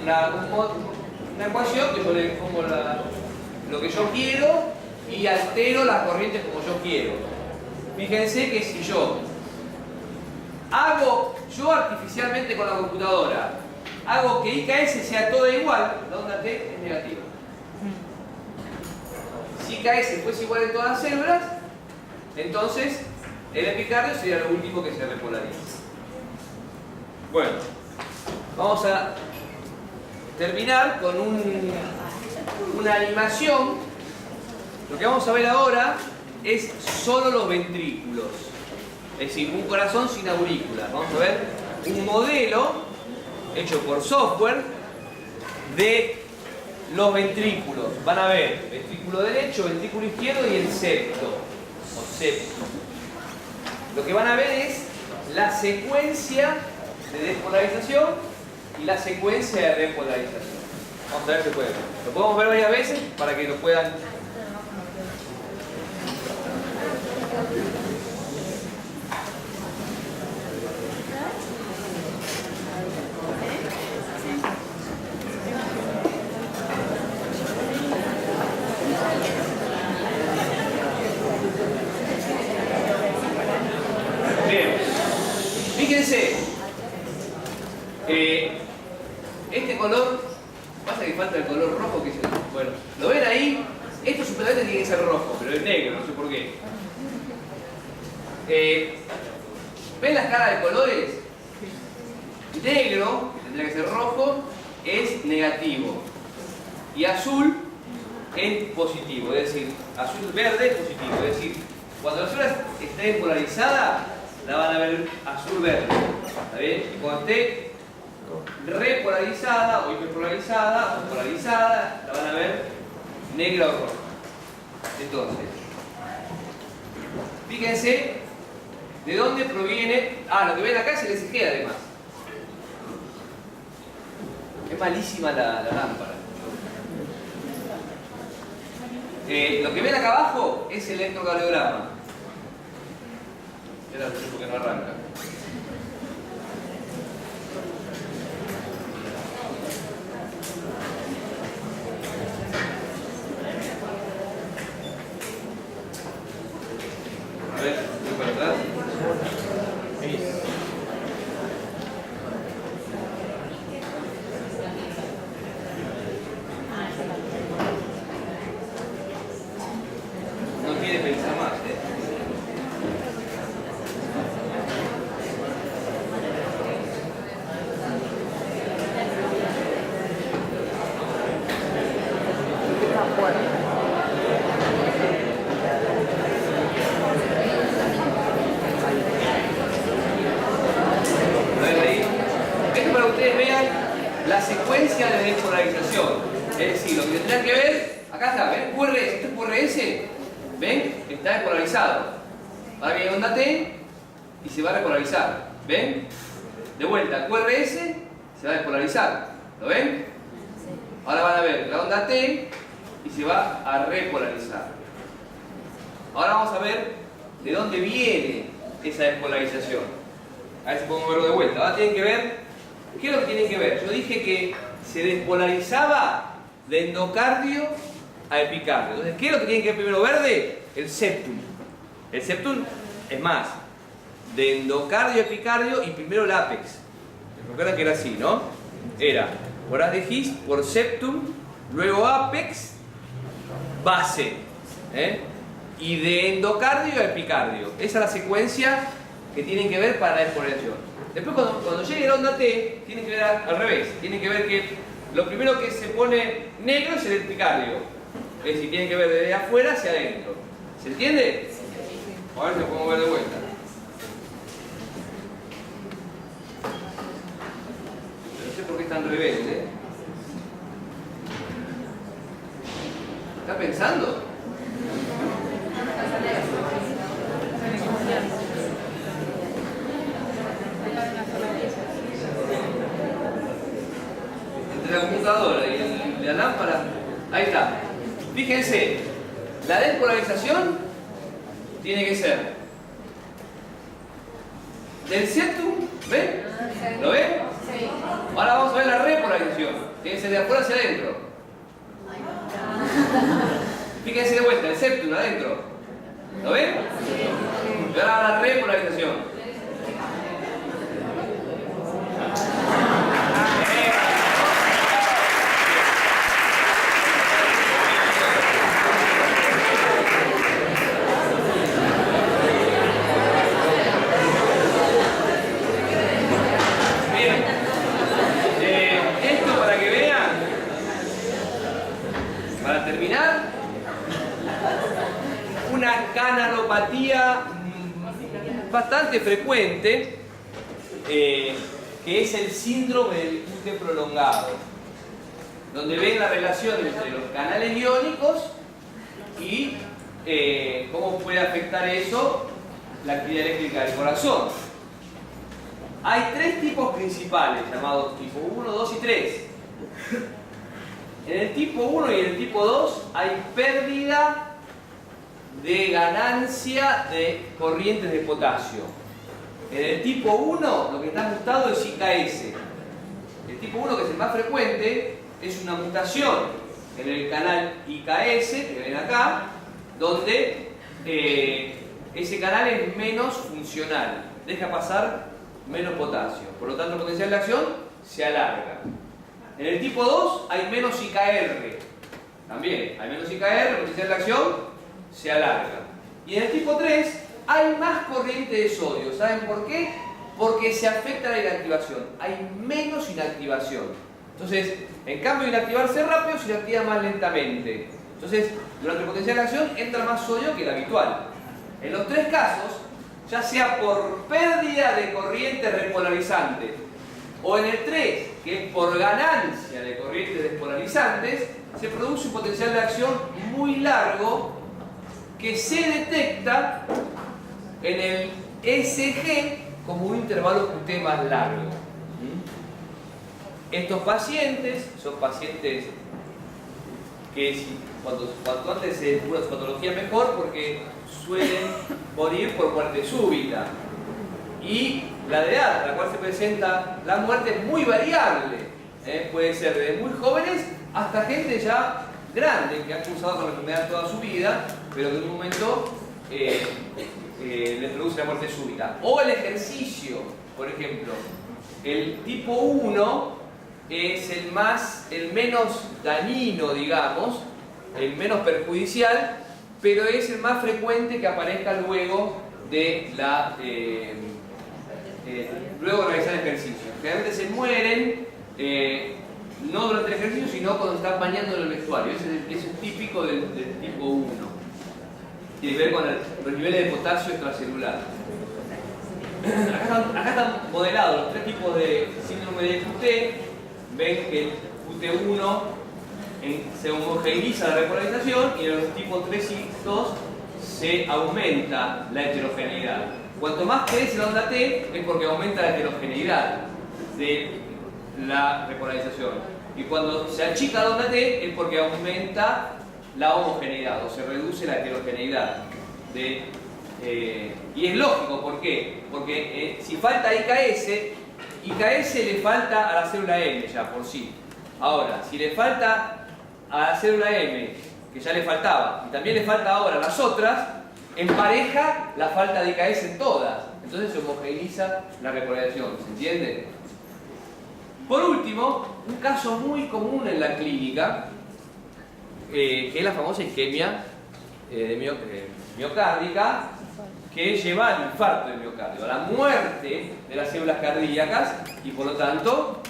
una ecuación que yo le pongo lo que yo quiero y altero las corrientes como yo quiero. Fíjense que si yo artificialmente con la computadora hago que IKS sea toda igual, la onda T es negativa. Si IKS fuese igual en todas las células, entonces el epicardio sería lo último que se repolariza. Bueno, vamos a terminar con una animación. Lo que vamos a ver ahora es solo los ventrículos, es decir, un corazón sin aurículas. Vamos a ver un modelo hecho por software de los ventrículos. Van a ver ventrículo derecho, ventrículo izquierdo y el septo o septo. Lo que van a ver es la secuencia de despolarización y la secuencia de repolarización. Vamos a ver si puede. Lo podemos ver varias veces para que lo puedan. Fíjense, este color, pasa que falta el color rojo, que es el, bueno, lo ven ahí, esto supuestamente tiene que ser rojo, pero es negro, no sé por qué. ¿Ven las caras de colores? Negro, que tendría que ser rojo, es negativo, y azul es positivo, es decir, azul verde es positivo, es decir, cuando la célula esté polarizada, la van a ver azul-verde, ¿está bien? Y cuando esté repolarizada o hiperpolarizada o polarizada, la van a ver negra o roja. Entonces, fíjense de dónde proviene. Lo que ven acá es el SG además. Es malísima la lámpara. Lo que ven acá abajo es el electrocardiograma. No sé por qué no arranca. para atrás. No quiere pensar más, Esto para que ustedes vean la secuencia de despolarización. Es decir, lo que tendrán que ver, acá está, ¿ven? QRS, esto es QRS, ¿ven? Está despolarizado. Ahora viene onda T y se va a repolarizar, ¿ven? De vuelta, QRS se va a despolarizar, ¿lo ven? Ahora van a ver la onda T y se va a repolarizar. Ahora vamos a ver de dónde viene esa despolarización. A ver si podemos verlo de vuelta. Ahora tienen que ver, ¿qué es lo que tienen que ver? Yo dije que se despolarizaba de endocardio a epicardio. Entonces, ¿qué es lo que tienen que ver primero verde? El septum. El septum es más, de endocardio a epicardio y primero el ápex. Recuerdan que era así, ¿no? Era por haz de His, por septum, luego ápex, base. Y de endocardio a epicardio. Esa es la secuencia que tienen que ver para la despolarización. Después cuando llegue la onda T, tienen que ver al revés. Tienen que ver que lo primero que se pone negro es el epicardio. Es decir, tienen que ver desde afuera hacia adentro. ¿Se entiende? A ver si lo podemos ver de vuelta. No sé por qué están rebeldes. ¿Está pensando? Entre la computadora y la lámpara, ahí está. Fíjense, la despolarización tiene que ser del septum, ¿ven? ¿Lo ven? Sí. Ahora vamos a ver la repolarización. Tiene que ser de afuera hacia adentro. Fíjense de vuelta, el septum adentro. ¿Lo ven? Y ahora la repolarización. Terminar, una canalopatía bastante frecuente, que es el síndrome del QT prolongado, donde ven la relación entre los canales iónicos y cómo puede afectar eso la actividad eléctrica del corazón. Hay tres tipos principales, llamados tipo 1, 2 y 3. En el tipo 1 y en el tipo 2 hay pérdida de ganancia de corrientes de potasio. En el tipo 1 lo que está mutado es IKS. El tipo 1, que es el más frecuente, es una mutación en el canal IKS, que ven acá, donde ese canal es menos funcional, deja pasar menos potasio. Por lo tanto, el potencial de acción se alarga. En el tipo 2 hay menos IKR. También hay menos IKR, el potencial de acción se alarga. Y en el tipo 3 hay más corriente de sodio. ¿Saben por qué? Porque se afecta la inactivación. Hay menos inactivación. Entonces, en cambio de inactivarse rápido, se inactiva más lentamente. Entonces, durante el potencial de acción entra más sodio que el habitual. En los tres casos, ya sea por pérdida de corriente repolarizante, o en el 3, que es por ganancia de corrientes despolarizantes, se produce un potencial de acción muy largo que se detecta en el ECG como un intervalo QT más largo. Estos pacientes son pacientes que cuanto antes se descubra su patología mejor, porque suelen morir por muerte súbita. Y la edad a la cual se presenta la muerte es muy variable. Puede ser desde muy jóvenes hasta gente ya grande que ha cursado con la enfermedad toda su vida, pero que en un momento le produce la muerte súbita. O el ejercicio, por ejemplo. El tipo 1 es el menos dañino, digamos, el menos perjudicial, pero es el más frecuente que aparezca luego de luego de realizar ejercicio. Generalmente se mueren no durante el ejercicio, sino cuando están bañando en el vestuario. Ese es típico del tipo 1. Tiene que ver con los niveles de potasio extracelular. Acá están modelados los 3 tipos de síndrome de QT. Ven que el QT1 se homogeneiza la repolarización y en los tipos 3 y 2 se aumenta la heterogeneidad. Cuanto más crece la onda T es porque aumenta la heterogeneidad de la repolarización. Y cuando se achica la onda T es porque aumenta la homogeneidad o se reduce la heterogeneidad. Y es lógico, ¿por qué? Porque si falta IKS le falta a la célula M ya por sí. Ahora, si le falta a la célula M, que ya le faltaba, y también le falta ahora a las otras, empareja la falta de IKS en todas. Entonces se homogeneiza la repolarización, ¿se entiende? Por último, un caso muy común en la clínica, que es la famosa isquemia miocárdica, que lleva al infarto del miocardio, a la muerte de las células cardíacas y por lo tanto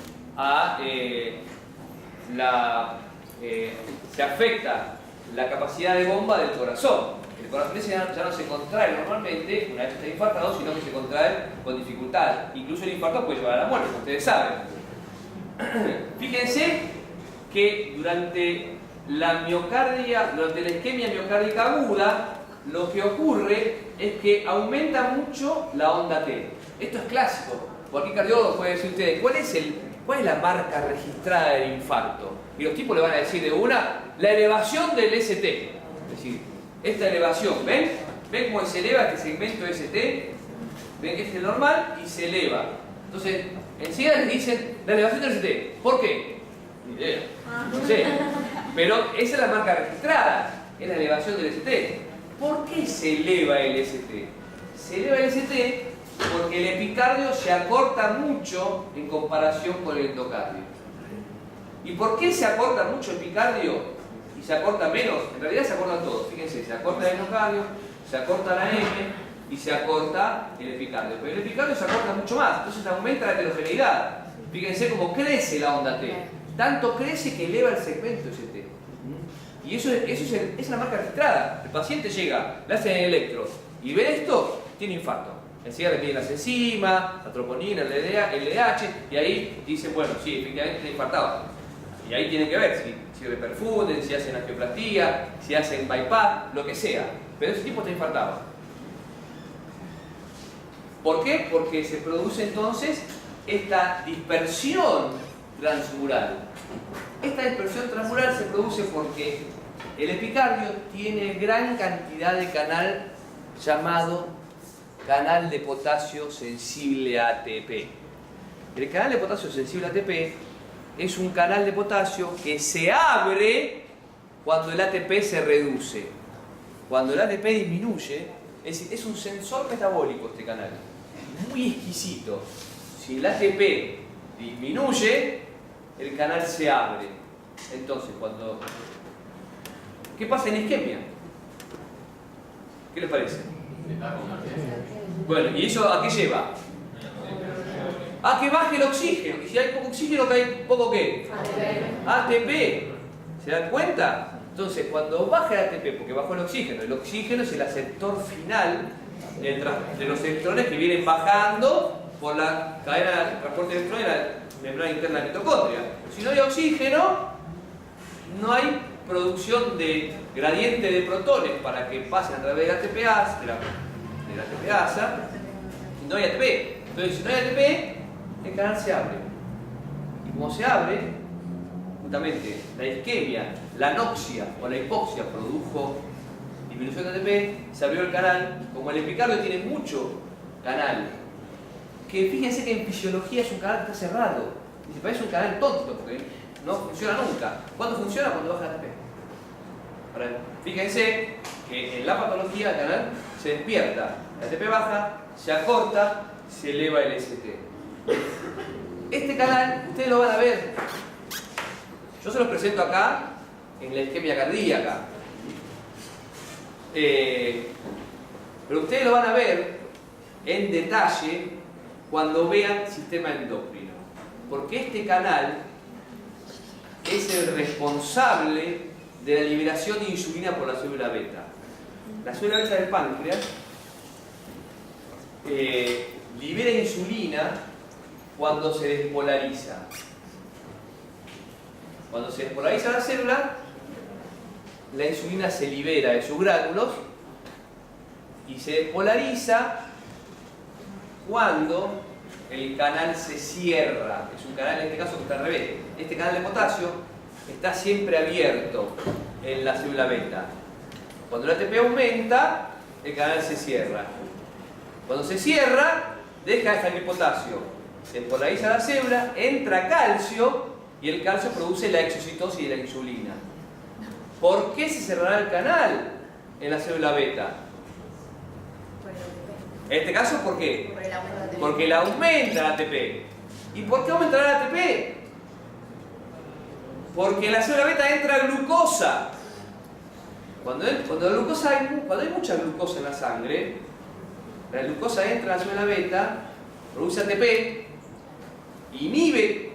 se afecta la capacidad de bomba del corazón. El corazón ya no se contrae normalmente una vez que está infartado, sino que se contrae con dificultad. Incluso el infarto puede llevar a la muerte, como ustedes saben. Fíjense que durante la isquemia miocárdica aguda, lo que ocurre es que aumenta mucho la onda T. Esto es clásico. Cualquier cardiólogo puede decir a ustedes, ¿cuál es la marca registrada del infarto? Y los tipos le van a decir de una, la elevación del ST. Es decir, esta elevación, ¿ven? ¿Ven cómo se eleva este segmento ST? ¿Ven que este es el normal y se eleva? Entonces, enseguida les dicen la elevación del ST. ¿Por qué? Ni idea. No sé. Pero esa es la marca registrada, es la elevación del ST. ¿Por qué se eleva el ST? Se eleva el ST porque el epicardio se acorta mucho en comparación con el endocardio. ¿Y por qué se acorta mucho el epicardio y se acorta menos? En realidad se acortan todos. Fíjense, se acorta el endocardio, se acorta la M y se acorta el epicardio. Pero el epicardio se acorta mucho más, entonces aumenta la heterogeneidad. Fíjense cómo crece la onda T. Tanto crece que eleva el segmento ST. Y eso es la marca registrada. El paciente llega, le hacen el electro y ve esto, tiene infarto. Enseguida le piden las enzimas, la troponina, el LDH, y ahí dicen, bueno, sí, efectivamente está infartado. Y ahí tienen que ver si reperfunden, si hacen angioplastía, si hacen bypass, lo que sea. Pero ese tipo está infartado. ¿Por qué? Porque se produce entonces esta dispersión transmural. Esta dispersión transmural se produce porque el epicardio tiene gran cantidad de canal llamado canal de potasio sensible a ATP. El canal de potasio sensible a ATP es un canal de potasio que se abre cuando el ATP se reduce. Cuando el ATP disminuye, es decir, es un sensor metabólico este canal, muy exquisito. Si el ATP disminuye, el canal se abre. Entonces, ¿qué pasa en isquemia? ¿Qué les parece? Bueno, ¿y eso a qué lleva? A que baje el oxígeno. Y si hay poco oxígeno, ¿hay poco qué? ATP. ¿Se dan cuenta? Entonces, cuando baja el ATP, porque bajó el oxígeno es el aceptor final de los electrones que vienen bajando por la cadena de transporte de electrones de la membrana interna de la mitocondria. Si no hay oxígeno, no hay producción de gradiente de protones para que pasen a través de la ATPasa, y no hay ATP. Entonces, si no hay ATP, el canal se abre. Y como se abre, justamente la isquemia, la anoxia o la hipoxia produjo disminución de ATP, se abrió el canal. Como el epicardio tiene mucho canal, que fíjense que en fisiología es un canal que está cerrado. Y se parece un canal tonto, porque no funciona nunca. ¿Cuándo funciona? Cuando baja el ATP. Ahora, fíjense que en la patología el canal se despierta. La ATP baja, se acorta, se eleva el ST. Este canal, ustedes lo van a ver. Yo se los presento acá, en la isquemia cardíaca. Pero ustedes lo van a ver en detalle cuando vean sistema endocrino. Porque este canal es el responsable de la liberación de insulina por la célula beta. La célula beta del páncreas libera insulina cuando se despolariza. Cuando se despolariza la célula, la insulina se libera de sus gránulos y se despolariza cuando el canal se cierra. Es un canal, en este caso, que está al revés. Este canal de potasio está siempre abierto en la célula beta. Cuando la ATP aumenta, el canal se cierra. Cuando se cierra, deja de salir potasio. Se despolariza la célula, entra calcio y el calcio produce la exocitosis de la insulina. ¿Por qué se cerrará el canal en la célula beta? En este caso, ¿por qué? Porque la aumenta la ATP. ¿Y por qué aumentará la ATP? Porque en la célula beta entra glucosa. Cuando hay mucha glucosa en la sangre, la glucosa entra a la célula beta, produce ATP, inhibe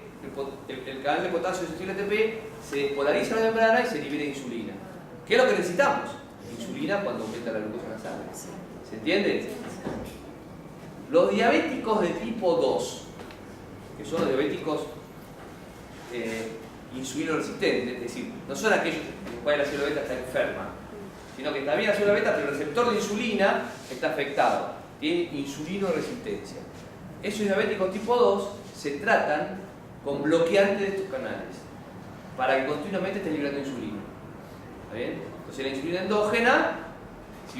el canal de potasio sensible ATP, se despolariza la membrana y se libera insulina. ¿Qué es lo que necesitamos? Insulina cuando aumenta la glucosa en la sangre. ¿Se entiende? Los diabéticos de tipo 2, que son los diabéticos insulino resistentes, es decir, no son aquellos en los cuales la célula beta está enferma, sino que está bien la célula beta, pero el receptor de insulina está afectado, tiene insulino resistencia. Esos diabéticos tipo 2 se tratan con bloqueantes de estos canales para que continuamente esté liberando insulina. ¿Está bien? Entonces la insulina endógena, si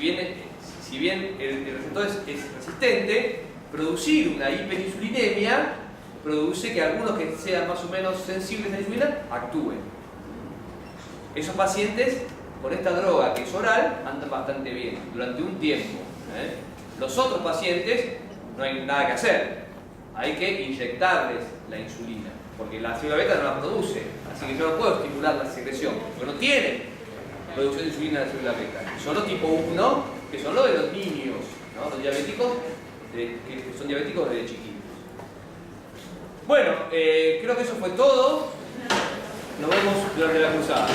bien el receptor es resistente, producir una hiperinsulinemia produce que algunos que sean más o menos sensibles a la insulina actúen. Esos pacientes con esta droga que es oral andan bastante bien durante un tiempo. Los otros pacientes no hay nada que hacer, hay que inyectarles la insulina porque la célula beta no la produce, así que yo no puedo estimular la secreción porque no tiene producción de insulina en la célula beta. Son los tipo 1, que son los de los niños, ¿no? Los diabéticos que son diabéticos desde chiquitos. Bueno, creo que eso fue todo. Nos vemos durante la cruzada.